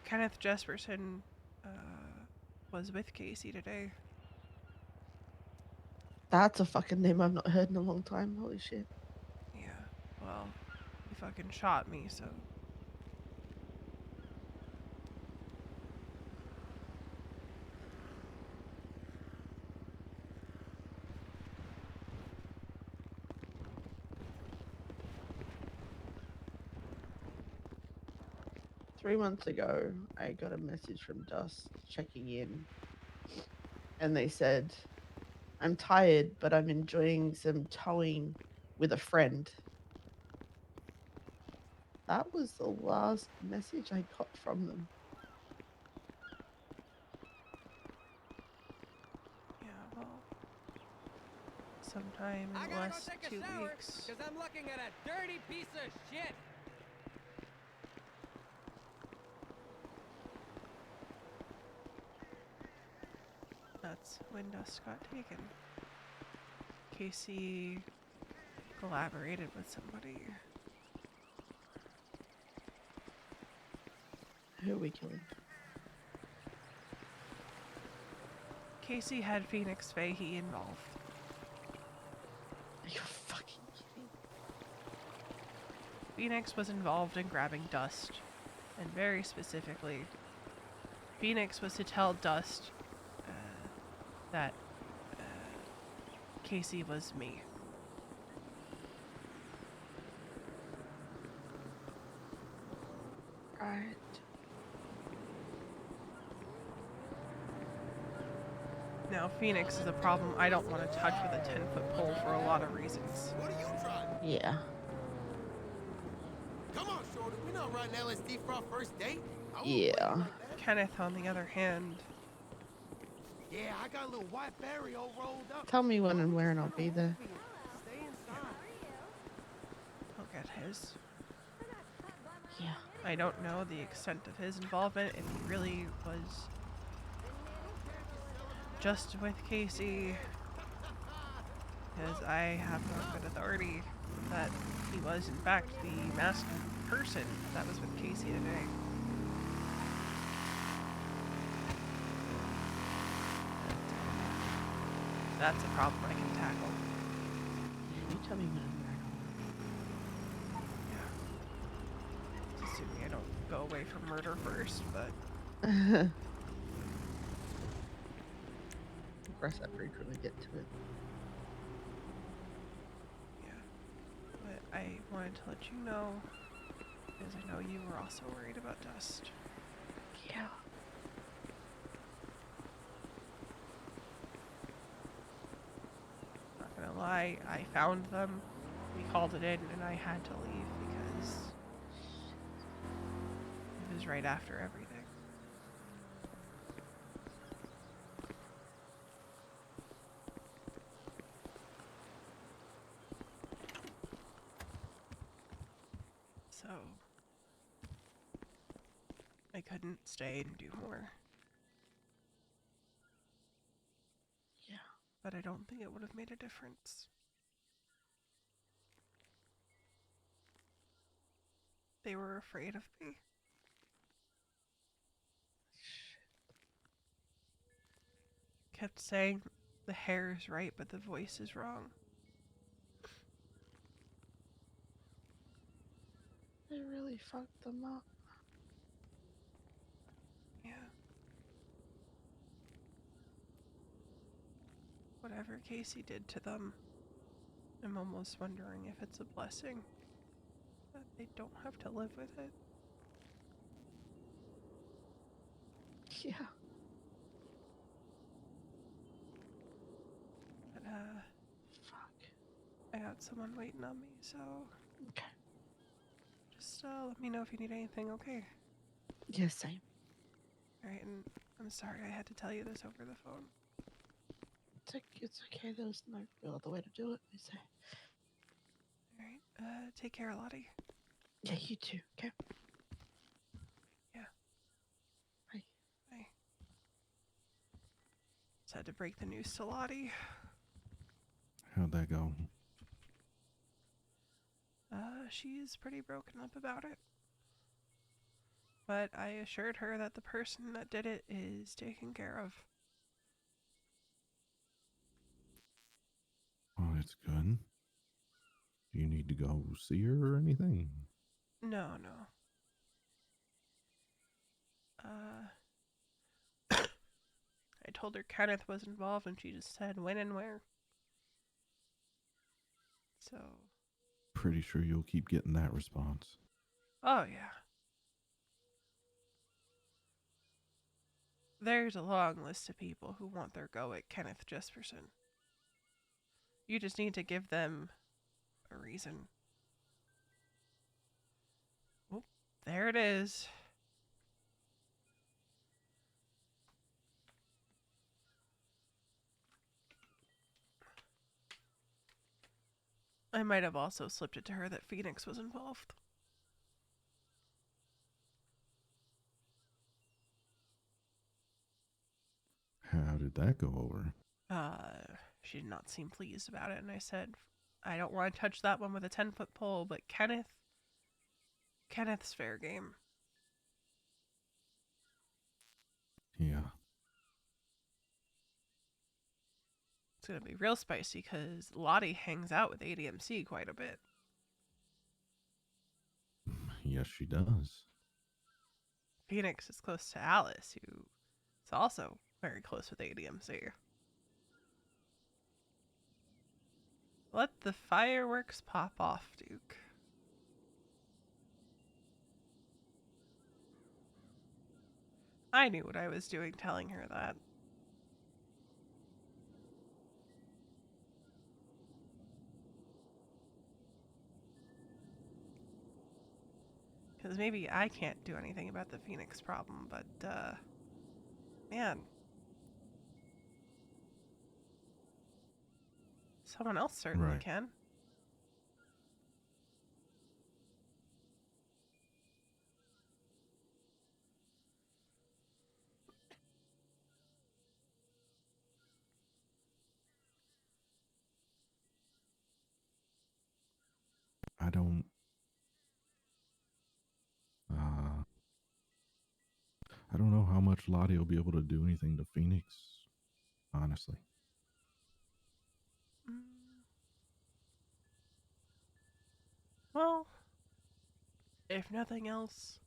Kenneth Jesperson was with Casey today. That's a fucking name I've not heard in a long time. Holy shit. Yeah, well, he fucking shot me, so. 3 months ago, I got a message from Dust checking in, and they said, I'm tired, but I'm enjoying some towing with a friend. that was the last message I got from them. Yeah, well, sometime I in the gotta go last take a 2 shower weeks. because I'm looking at a dirty piece of shit. That's when Dust got taken. Casey collaborated with somebody. Who are we killing? Casey had Phoenix Fahey involved. Are you fucking kidding? Phoenix was involved in grabbing Dust, and very specifically, Phoenix was to tell Dust that Casey was me. Right. Now, Phoenix is a problem I don't want to touch with a 10-foot pole for a lot of reasons. What are you trying? Yeah. Come on, Shorty. We're not riding LSD for our first date. I won't Yeah. play you like that. Kenneth, on the other hand, Yeah, I got a little white berry all rolled up. Tell me when and where and I'll be there. Stay inside. he'll get his. Yeah. I don't know the extent of his involvement, if he really was just with Casey, because I have no good authority that he was in fact the masked person that was with Casey today. That's a problem I can tackle. You tell me when and Yeah. Assuming I don't go away from murder first, but where. Cross that bridge when we get to it. yeah. But I wanted to let you know, because I know you were also worried about Dust. Yeah. Not gonna lie, I found them, we called it in, and I had to leave because it was right after everything. So I couldn't stay and do more. Yeah. But I don't think it would have made a difference. They were afraid of me. Kept saying the hair is right, but the voice is wrong. They really fucked them up. Yeah. Whatever Casey did to them, I'm almost wondering if it's a blessing that they don't have to live with it. Yeah. But Fuck. I got someone waiting on me, so Okay. just let me know if you need anything, okay? Yeah, same. Alright, and I'm sorry I had to tell you this over the phone. It's okay. There was no real other way to do it. We say. Alright, take care, Lottie. Yeah, you too. Okay. Yeah. Bye. Bye. Just had to break the news to Lottie. How'd that go? She's pretty broken up about it. But I assured her that the person that did it is taken care of. Oh, that's good. Do you need to go see her or anything? No. I told her Kenneth was involved and she just said when and where. So, Pretty sure you'll keep getting that response. oh yeah. There's a long list of people who want their go at Kenneth Jesperson. You just need to give them a reason. There it is. I might have also slipped it to her that Phoenix was involved. How did that go over? She did not seem pleased about it, and I said, I don't want to touch that one with a 10-foot pole, but Kenneth's fair game. Yeah. It's gonna be real spicy because Lottie hangs out with ADMC quite a bit. Yes, she does. Phoenix is close to Alice, who is also very close with ADMC. Let the fireworks pop off, Duke. I knew what I was doing telling her that. Because maybe I can't do anything about the Phoenix problem, but, man. Someone else certainly Right. can. I don't. Uh, I don't know how much Lottie will be able to do anything to Phoenix. Honestly. Mm. Well, if nothing else,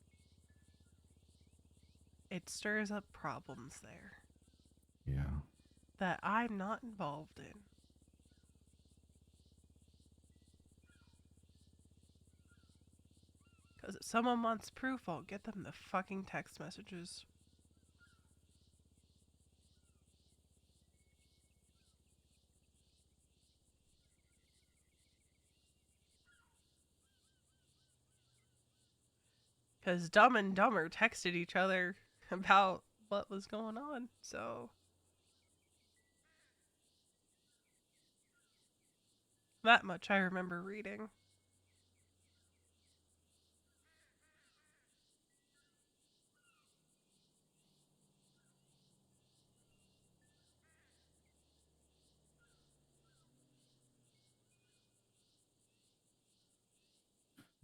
it stirs up problems there Yeah. that I'm not involved in. Because if someone wants proof, I'll get them the fucking text messages. Because Dumb and Dumber texted each other about what was going on, so. That much I remember reading.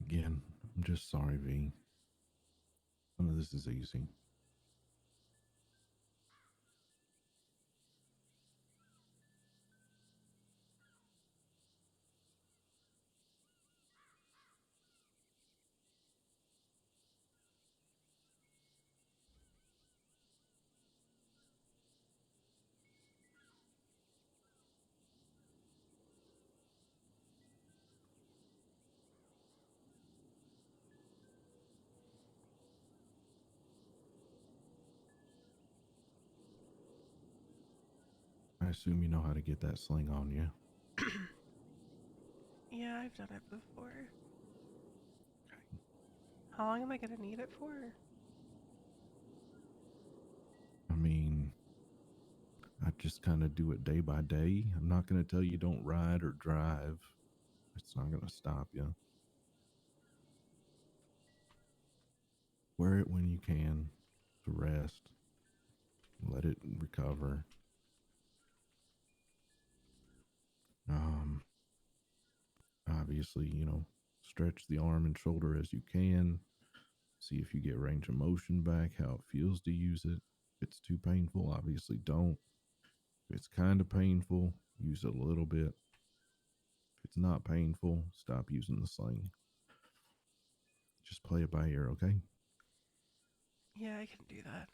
Again, I'm just sorry, V. None of this is easy. I assume you know how to get that sling on you. Yeah, I've done it before. How long am I gonna need it for? I mean, I just kind of do it day by day. I'm not going to tell you don't ride or drive. It's not going to stop you. Wear it when you can to rest. Let it recover. Um, Obviously, stretch the arm and shoulder as you can. See if you get range of motion back, how it feels to use it. If it's too painful, obviously don't. If it's kind of painful, use it a little bit. If it's not painful, stop using the sling. Just play it by ear, okay? Yeah, I can do that.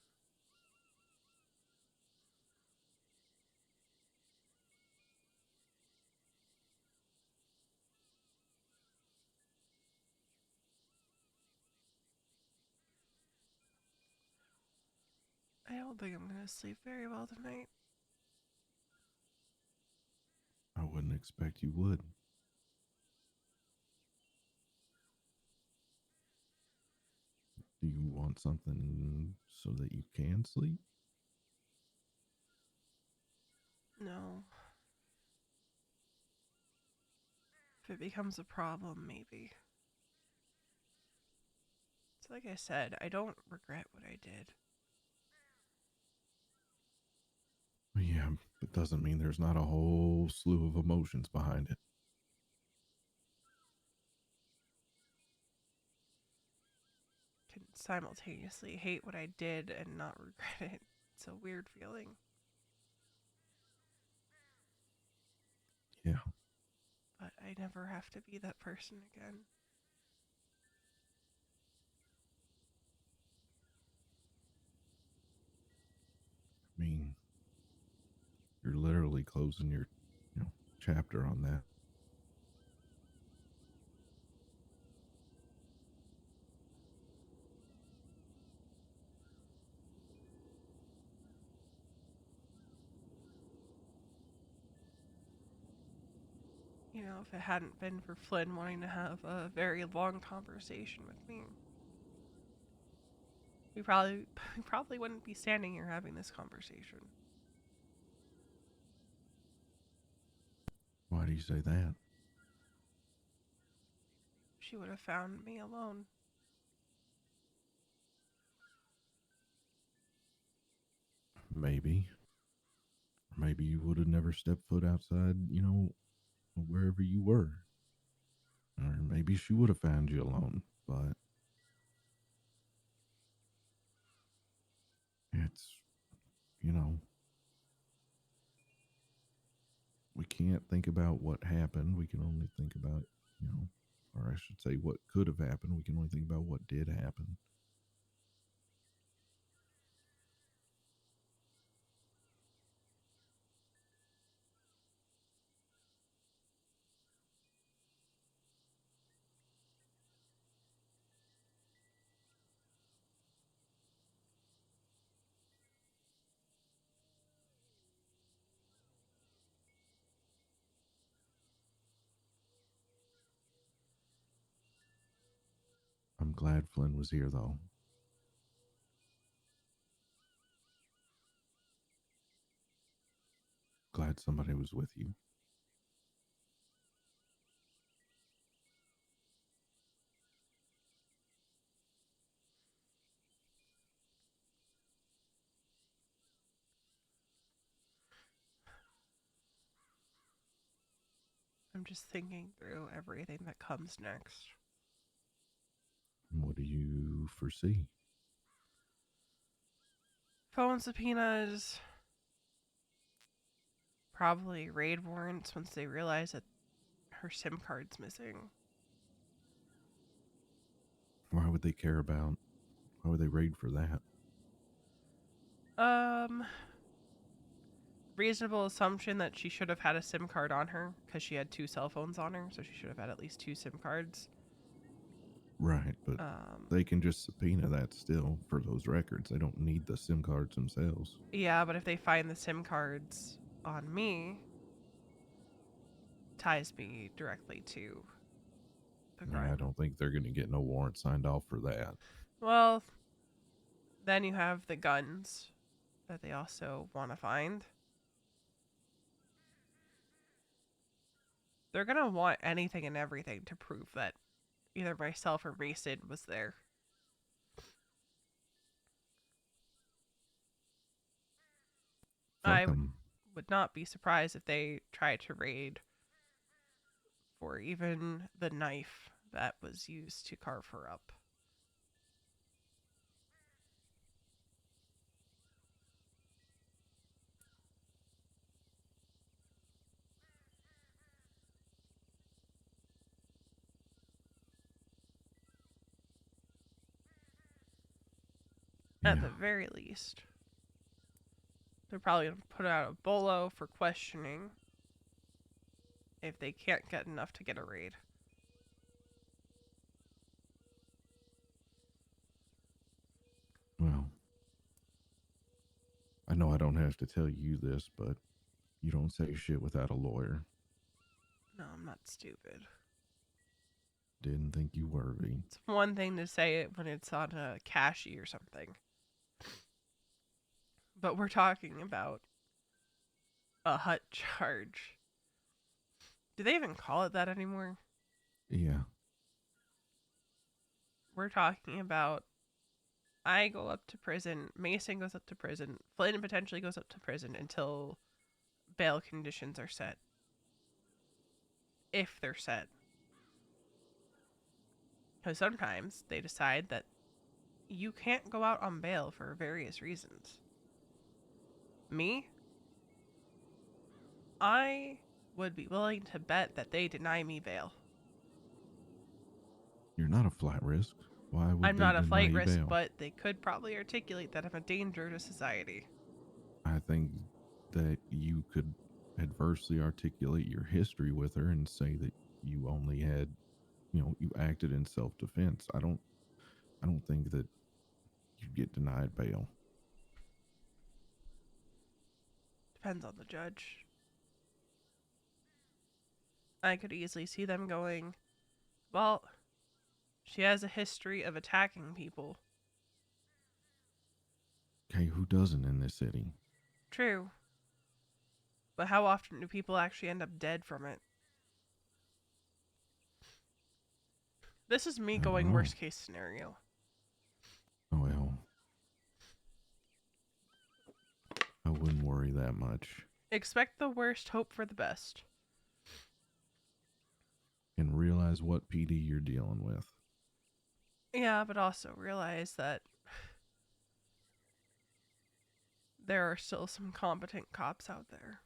I don't think I'm gonna sleep very well tonight. I wouldn't expect you would. want something so that you can sleep? No. If it becomes a problem, maybe. So like I said, I don't regret what I did. Yeah, but doesn't mean there's not a whole slew of emotions behind it. Can simultaneously hate what I did and not regret it. It's a weird feeling. Yeah. But I never have to be that person again. I mean, you're literally closing your, chapter on that. You know, if it hadn't been for Flynn wanting to have a very long conversation with me, we probably wouldn't be standing here having this conversation. Why do you say that? She would have found me alone. Maybe. Or maybe you would have never stepped foot outside, wherever you were. Or maybe she would have found you alone, but it's, we can't think about what happened. We can only think about, or I should say what could have happened. We can only think about what did happen. I'm glad Flynn was here, though. Glad somebody was with you. I'm just thinking through everything that comes next. What do you foresee? Phone subpoenas, probably raid warrants once they realize that her SIM card's missing. Why would they care about? Why would they raid for that? Reasonable assumption that she should have had a SIM card on her because she had 2 cell phones on her, so she should have had at least 2 SIM cards. Right, but they can just subpoena that still for those records. They don't need the SIM cards themselves. Yeah, but if they find the SIM cards on me, ties me directly to the crime. I don't think they're going to get no warrant signed off for that. Well, then you have the guns that they also want to find. They're going to want anything and everything to prove that either myself or Mason was there. Fuck I 'em. would not be surprised if they tried to raid for even the knife that was used to carve her up. At Yeah. the very least. They're probably going to put out a bolo for questioning if they can't get enough to get a raid. Well, I know I don't have to tell you this, but you don't say shit without a lawyer. No, I'm not stupid. Didn't think you were, V. It's one thing to say it when it's on a cashy or something. But we're talking about a hut charge. Do they even call it that anymore? Yeah. We're talking about I go up to prison, Mason goes up to prison, Flynn potentially goes up to prison until bail conditions are set. If they're set. Because sometimes they decide that you can't go out on bail for various reasons. Me? I would be willing to bet that they deny me bail. You're not a flat risk. Why would I'm they not a deny flight you risk, bail? but they could probably articulate that I'm a danger to society. I think that you could adversely articulate your history with her and say that you only had, you acted in self-defense. I don't think that you get denied bail. Depends on the judge. I could easily see them going, well, she has a history of attacking people. Okay, who doesn't in this city? True. But how often do people actually end up dead from it? This is me I don't going know. worst case scenario. Well, I wouldn't worry that much. Expect the worst, hope for the best. And realize what PD you're dealing with. Yeah, but also realize that there are still some competent cops out there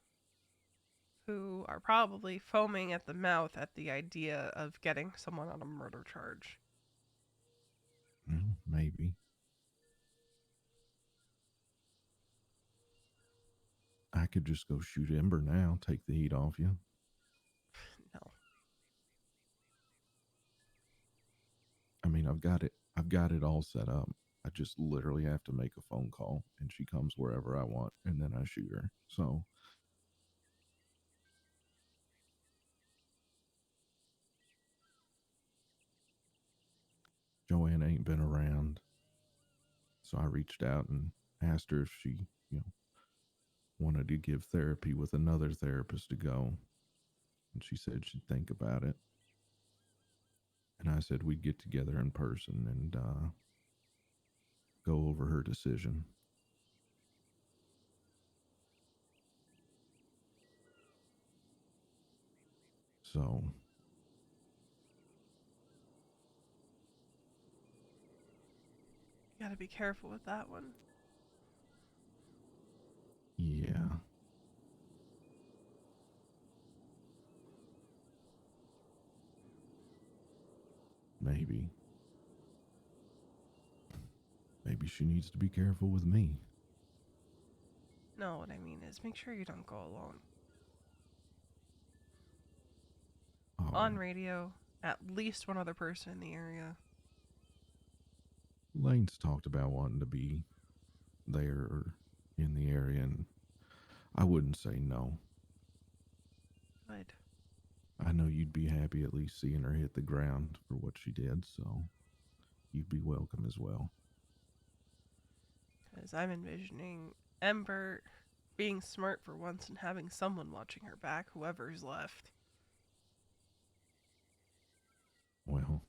who are probably foaming at the mouth at the idea of getting someone on a murder charge. Maybe. I could just go shoot Ember now, take the heat off you. No. I mean, I've got it all set up. I just literally have to make a phone call and she comes wherever I want and then I shoot her. So Joanne ain't been around. So I reached out and asked her if she, wanted to give therapy with another therapist to go. And she said she'd think about it. And I said we'd get together in person and go over her decision. So You gotta be careful with that one. yeah. Maybe. Maybe she needs to be careful with me. No, what I mean is make sure you don't go alone. Oh, On radio, at least one other person in the area. Lane's talked about wanting to be there or in the area, and I wouldn't say no. Good. I know you'd be happy at least seeing her hit the ground for what she did, so you'd be welcome as well. Because I'm envisioning Ember being smart for once and having someone watching her back, whoever's left. Well,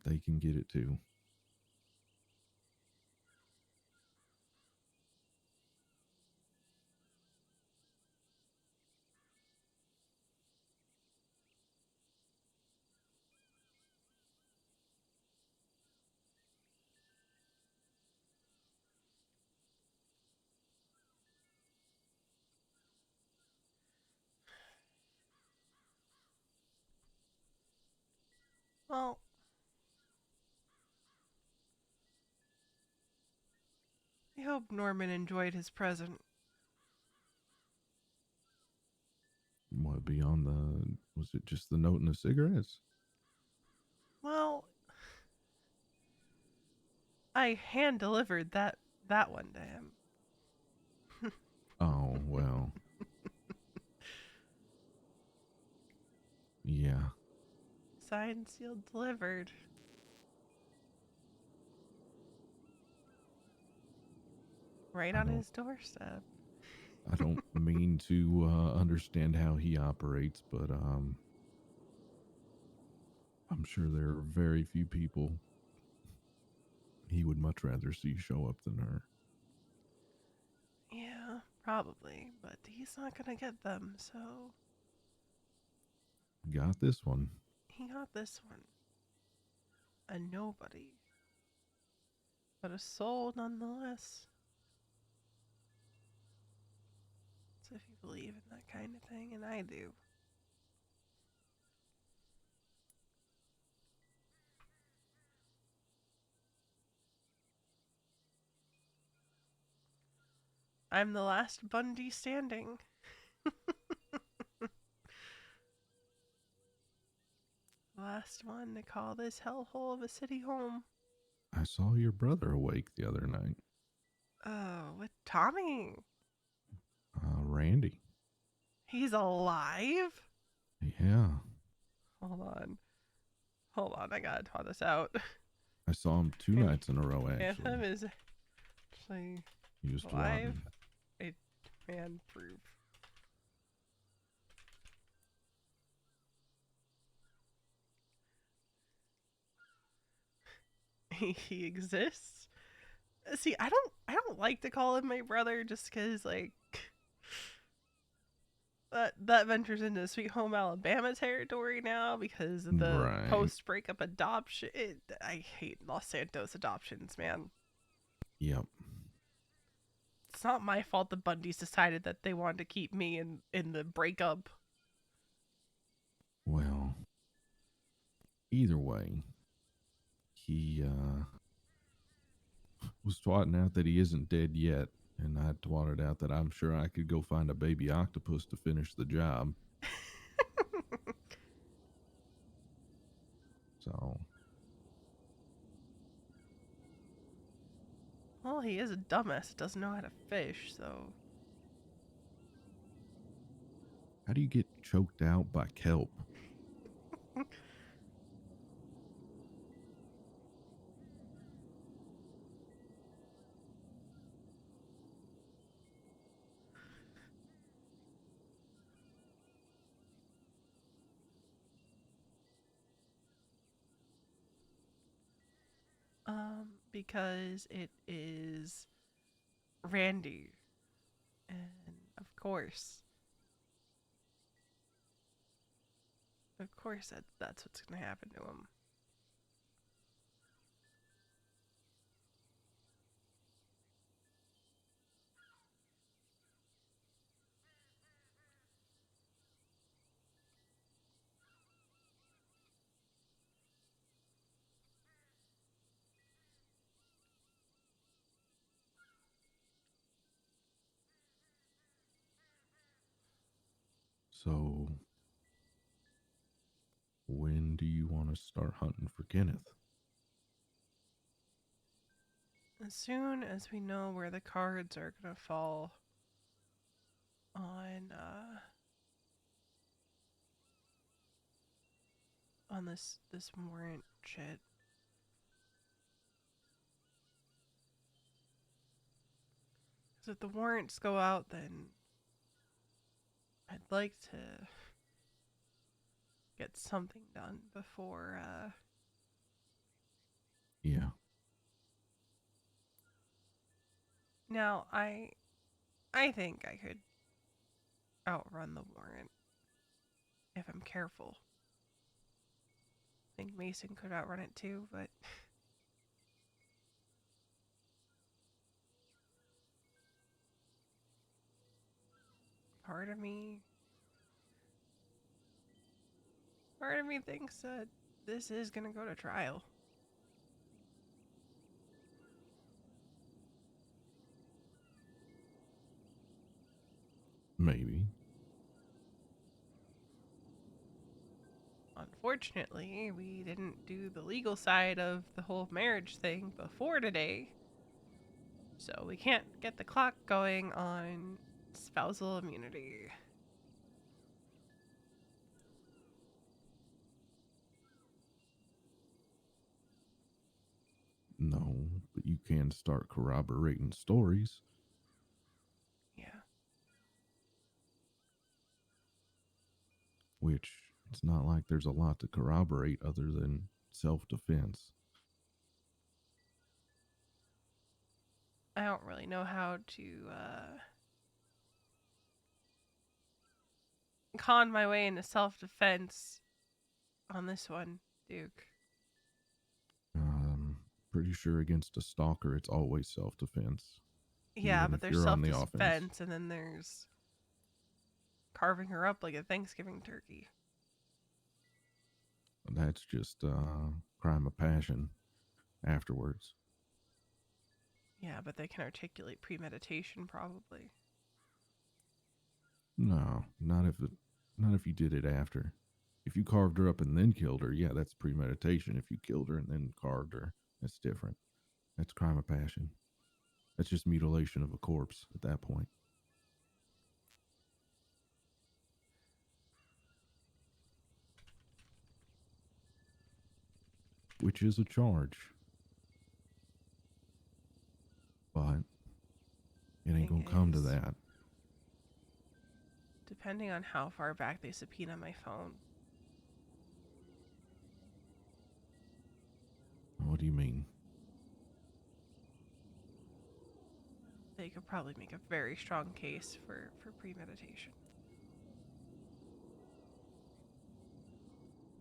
they can get it too. Well, I hope Norman enjoyed his present. What, beyond was it just the note and the cigarettes? Well, I hand delivered that one to him. Oh, well. Yeah. signed, sealed, delivered. Right I on don't his doorstep. I don't mean to understand how he operates, but I'm sure there are very few people he would much rather see show up than her. Yeah, probably, but he's not gonna get them, so Got this one. he got this one. A nobody, but a soul nonetheless. So if you believe in that kind of thing, and I do. I'm the last Bundy standing. Last one to call this hellhole of a city home. I saw your brother awake the other night. Oh, with Tommy. Randy. He's alive? Yeah. Hold on. Hold on, I gotta thaw this out. I saw him 2 nights in a row, actually. Anthem is actually He was alive. twatting. A man proof. He exists. See, I don't like to call him my brother just because like that ventures into Sweet Home Alabama territory now because of the Right. post breakup adoption. I hate Los Santos adoptions, man. Yep. It's not my fault the Bundys decided that they wanted to keep me in the breakup. Well, either way, he was twatting out that he isn't dead yet, and I twatted out that I'm sure I could go find a baby octopus to finish the job. So, Well, he is a dumbass that doesn't know how to fish, so how do you get choked out by kelp? because it is Randy. And of course that's what's going to happen to him. So, when do you want to start hunting for Kenneth? As soon as we know where the cards are going to fall on this warrant shit. Because if the warrants go out, then I'd like to get something done before Yeah. Now I think I could outrun the warrant if I'm careful. I think Mason could outrun it too, but part of me thinks that this is gonna go to trial. Maybe. Unfortunately, we didn't do the legal side of the whole marriage thing before today. So we can't get the clock going on spousal immunity. No, but you can start corroborating stories. Yeah. Which it's not like there's a lot to corroborate other than self-defense. I don't really know how to con my way into self-defense on this one, Duke. Pretty sure against a stalker, it's always self-defense. Yeah, Even but if there's you're on the offense. self-defense, and then there's carving her up like a Thanksgiving turkey. That's just crime of passion afterwards. Yeah, but they can articulate premeditation, probably. No, not if you did it after. If you carved her up and then killed her, yeah, that's premeditation. If you killed her and then carved her, that's different. That's crime of passion. That's just mutilation of a corpse at that point. Which is a charge. But it ain't gonna Thing come to is, that. depending on how far back they subpoena my phone. What do you mean? They could probably make a very strong case for premeditation.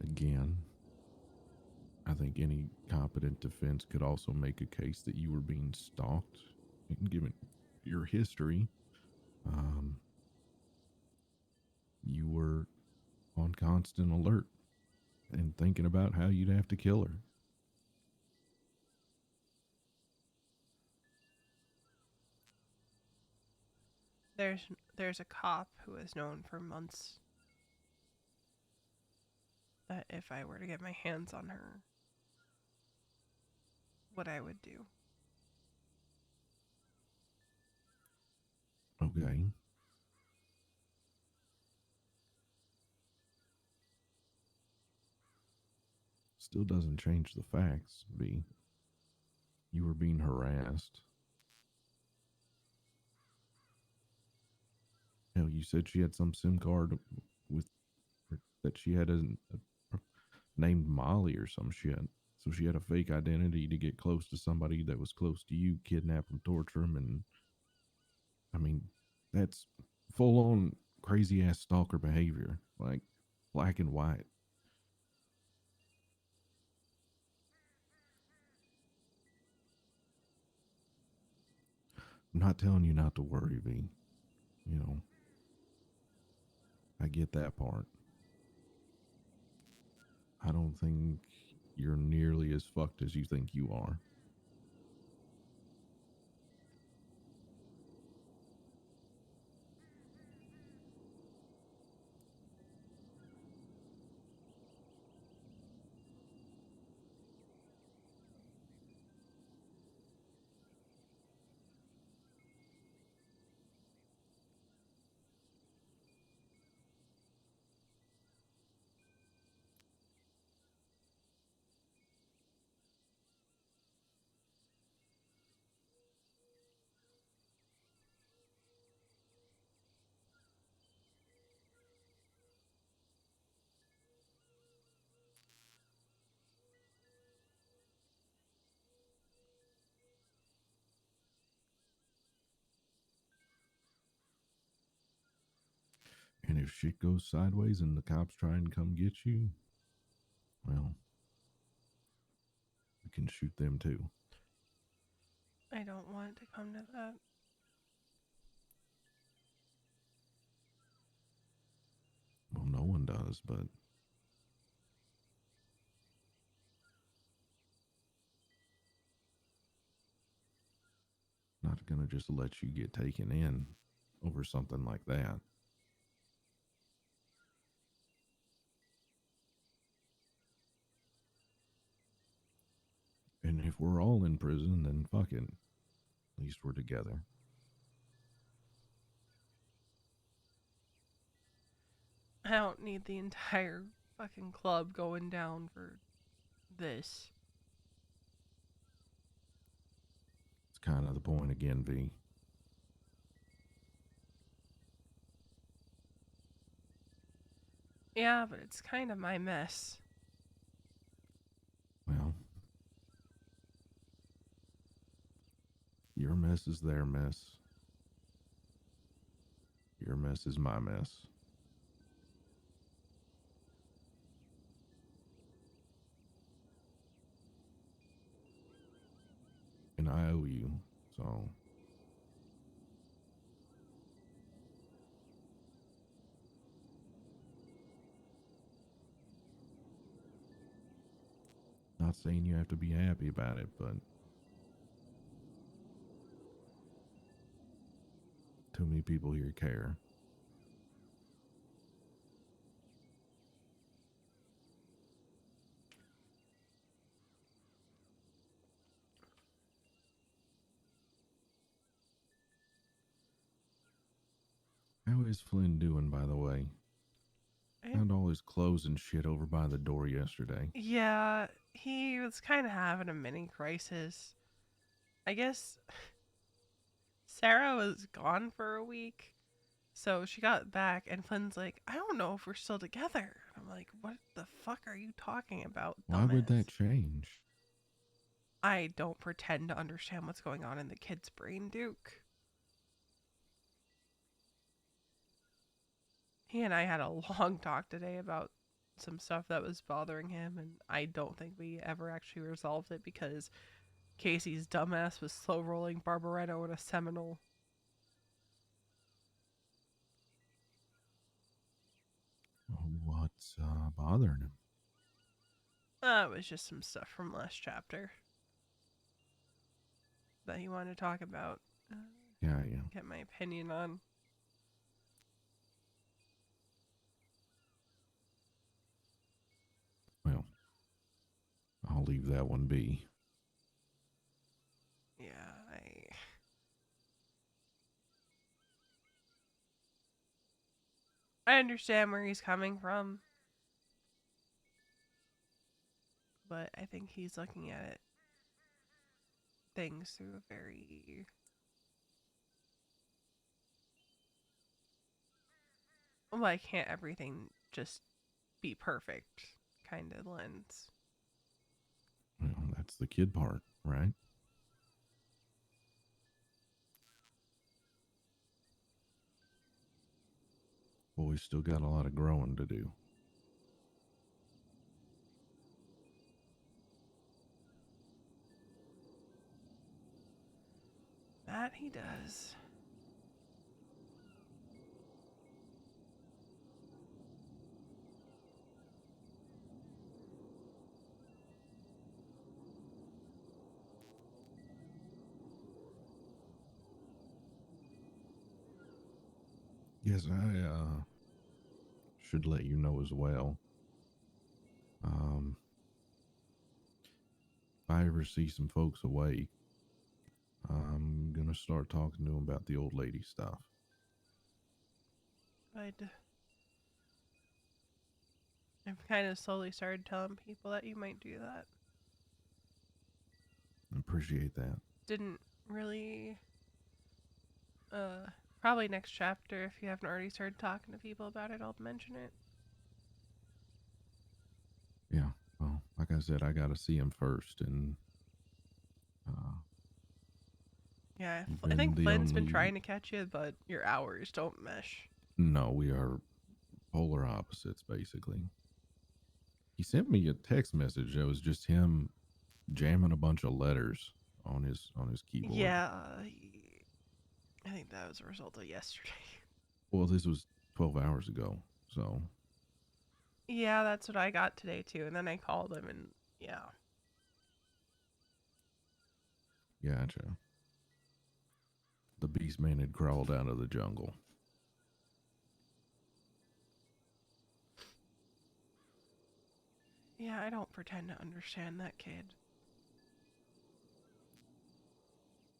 Again, I think any competent defense could also make a case that you were being stalked. And given your history, you were on constant alert and thinking about how you'd have to kill her. There's a cop who has known for months that if I were to get my hands on her, what I would do. Okay. Still doesn't change the facts, V. You were being harassed. Hell, you said she had some SIM card with that she had named Molly or some shit. So she had a fake identity to get close to somebody that was close to you, kidnap them, torture them, and I mean, that's full on crazy ass stalker behavior, like black and white. I'm not telling you not to worry, V. You know, I get that part. I don't think you're nearly as fucked as you think you are. And if shit goes sideways and the cops try and come get you, well, we can shoot them too. I don't want it to come to that. Well, no one does, but not gonna just let you get taken in over something like that. And if we're all in prison, then fuck it. At least we're together. I don't need the entire fucking club going down for this. kind of the point again, V. Yeah, but it's kind of my mess. Well, your mess is their mess. Your mess is my mess. And I owe you, so. Not saying you have to be happy about it, but too many people here care. How is Flynn doing, by the way? Found all his clothes and shit over by the door yesterday. Yeah, he was kind of having a mini crisis. I guess Sarah was gone for a week, so she got back, and Flynn's like, I don't know if we're still together. I'm like, what the fuck are you talking about, Why would that dumbass? change? I don't pretend to understand what's going on in the kid's brain, Duke. He and I had a long talk today about some stuff that was bothering him, and I don't think we ever actually resolved it because Casey's dumbass was slow rolling Barbaretto in a Seminole. What's bothering him? It was just some stuff from last chapter that he wanted to talk about. Yeah. Get my opinion on. Well, I'll leave that one be. Yeah, I understand where he's coming from, but I think he's looking at it things through a very why can't everything just be perfect kind of lens. Well, that's the kid part, right? Boy's still got a lot of growing to do. That he does. Yes, I should let you know as well. If I ever see some folks awake, I'm gonna start talking to them about the old lady stuff. I've kind of slowly started telling people that you might do that. Appreciate that. Didn't really probably next chapter, if you haven't already started talking to people about it, I'll mention it. Yeah. Well, like I said, I gotta see him first, and Yeah, I then think the Flynn's been only- trying to catch you, but your hours don't mesh. No, we are polar opposites, basically. He sent me a text message that was just him jamming a bunch of letters on his keyboard. Yeah, I think that was a result of yesterday. Well, this was 12 hours ago, so Yeah, that's what I got today too, and then I called him, and yeah. gotcha. The beast man had crawled out of the jungle. Yeah, I don't pretend to understand that kid.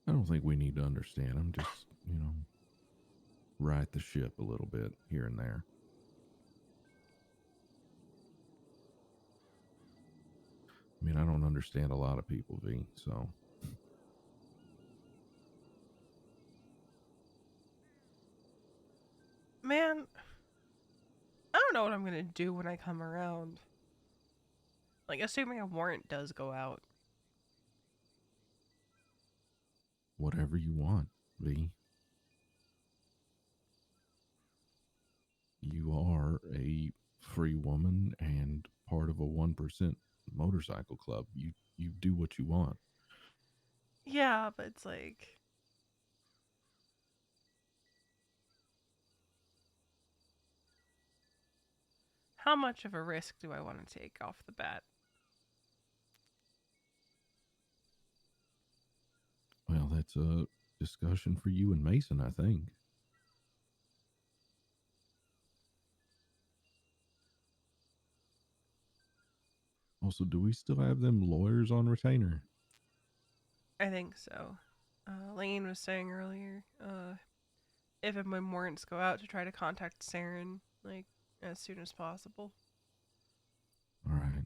I don't think we need to understand him. Just, right the ship a little bit here and there. I mean, I don't understand a lot of people, V, so. Man, I don't know what I'm gonna do when I come around. Like, assuming a warrant does go out. Whatever you want, V. You are a free woman and part of a 1% motorcycle club. You do what you want. Yeah, but it's like, how much of a risk do I want to take off the bat? Well, that's a discussion for you and Mason, I think. Also, do we still have them lawyers on retainer? I think so. Lane was saying earlier, if and when warrants go out, to try to contact Saren, like, as soon as possible. All right.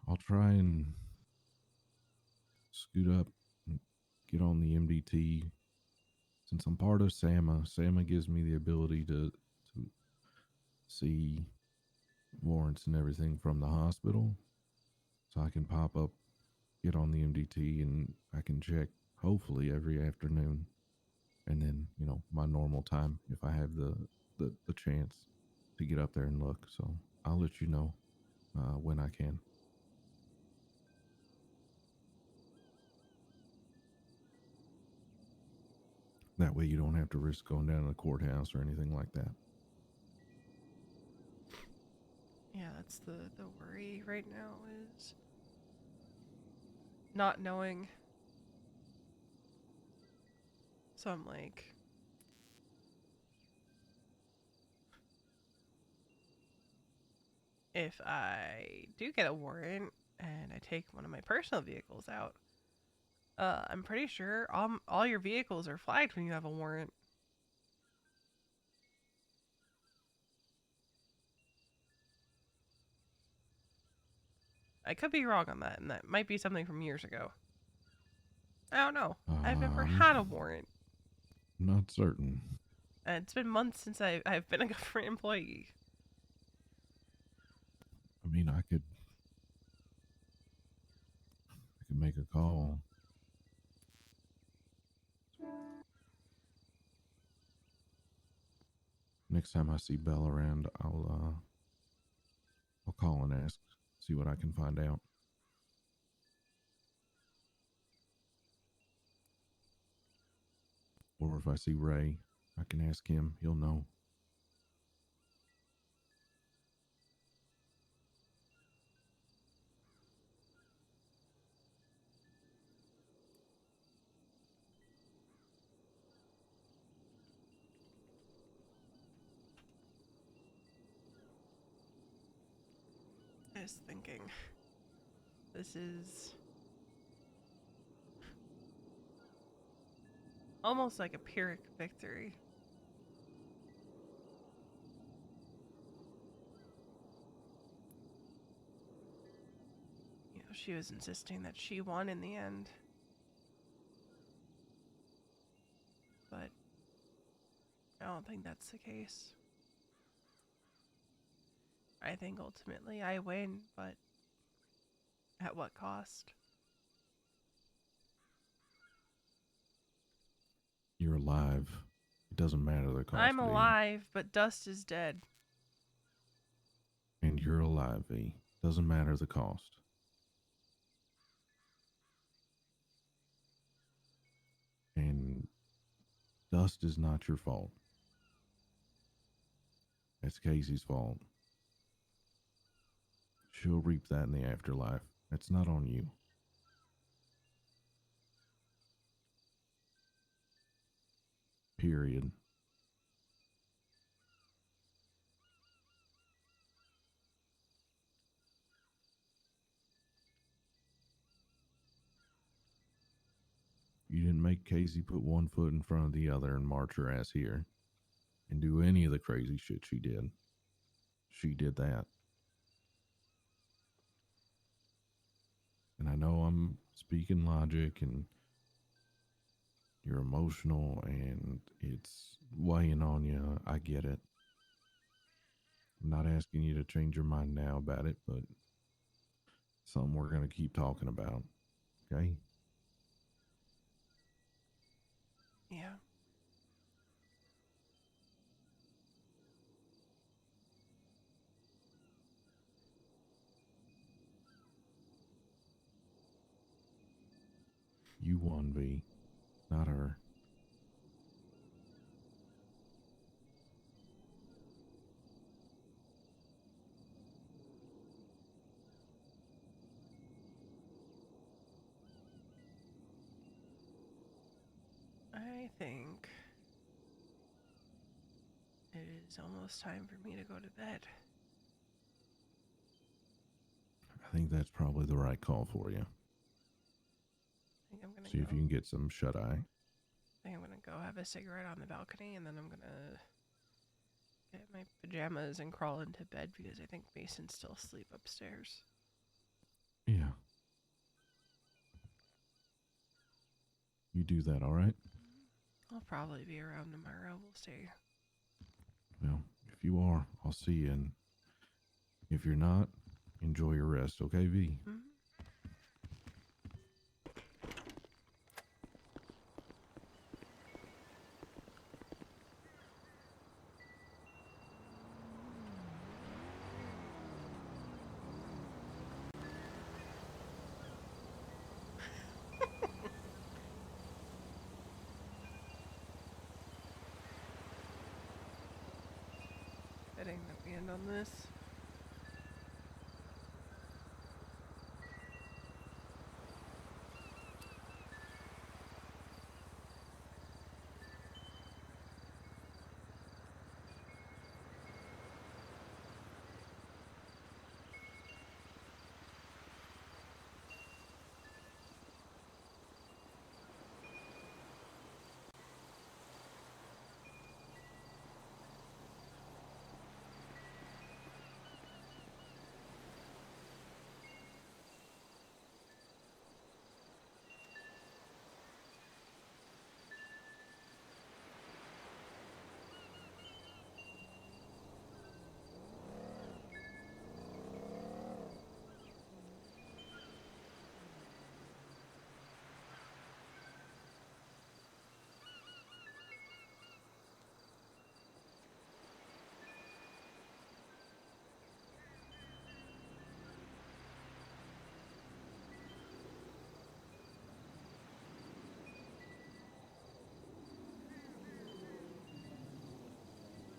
I'll try and scoot up and get on the MDT. Since I'm part of SAMA gives me the ability to see warrants and everything from the hospital. So I can pop up, get on the MDT, and I can check hopefully every afternoon. And then, my normal time if I have the chance to get up there and look. So I'll let you know when I can. That way you don't have to risk going down to the courthouse or anything like that. Yeah, that's the worry right now, is not knowing. So I'm like, if I do get a warrant and I take one of my personal vehicles out, I'm pretty sure all your vehicles are flagged when you have a warrant. I could be wrong on that, and that might be something from years ago. I don't know. I've never had a warrant. Not certain. And it's been months since I've been a government employee. I mean, I could make a call. Next time I see Belle around, I'll call and ask, see what I can find out. Or if I see Ray, I can ask him. He'll know. I was thinking, this is almost like a Pyrrhic victory. You know, she was insisting that she won in the end. But I don't think that's the case. I think ultimately I win, but at what cost? You're alive. It doesn't matter the cost. I'm V. alive, but Dust is dead. And you're alive, V. Doesn't matter the cost. And Dust is not your fault. It's Casey's fault. She'll reap that in the afterlife. It's not on you. Period. You didn't make Casey put one foot in front of the other and march her ass here and do any of the crazy shit she did. She did that. And I know I'm speaking logic and you're emotional and it's weighing on you. I get it. I'm not asking you to change your mind now about it, but something we're going to keep talking about. Okay? Yeah. You won, V, not her. I think it is almost time for me to go to bed. I think that's probably the right call for you. I think I'm gonna See if you can get some shut eye. I think I'm gonna go have a cigarette on the balcony, and then I'm gonna get my pajamas and crawl into bed because I think Mason's still asleep upstairs. Yeah. You do that, all right? I'll probably be around tomorrow. We'll see. Well, if you are, I'll see you. And if you're not, enjoy your rest, okay, V? Mm-hmm. Fitting that we end on this.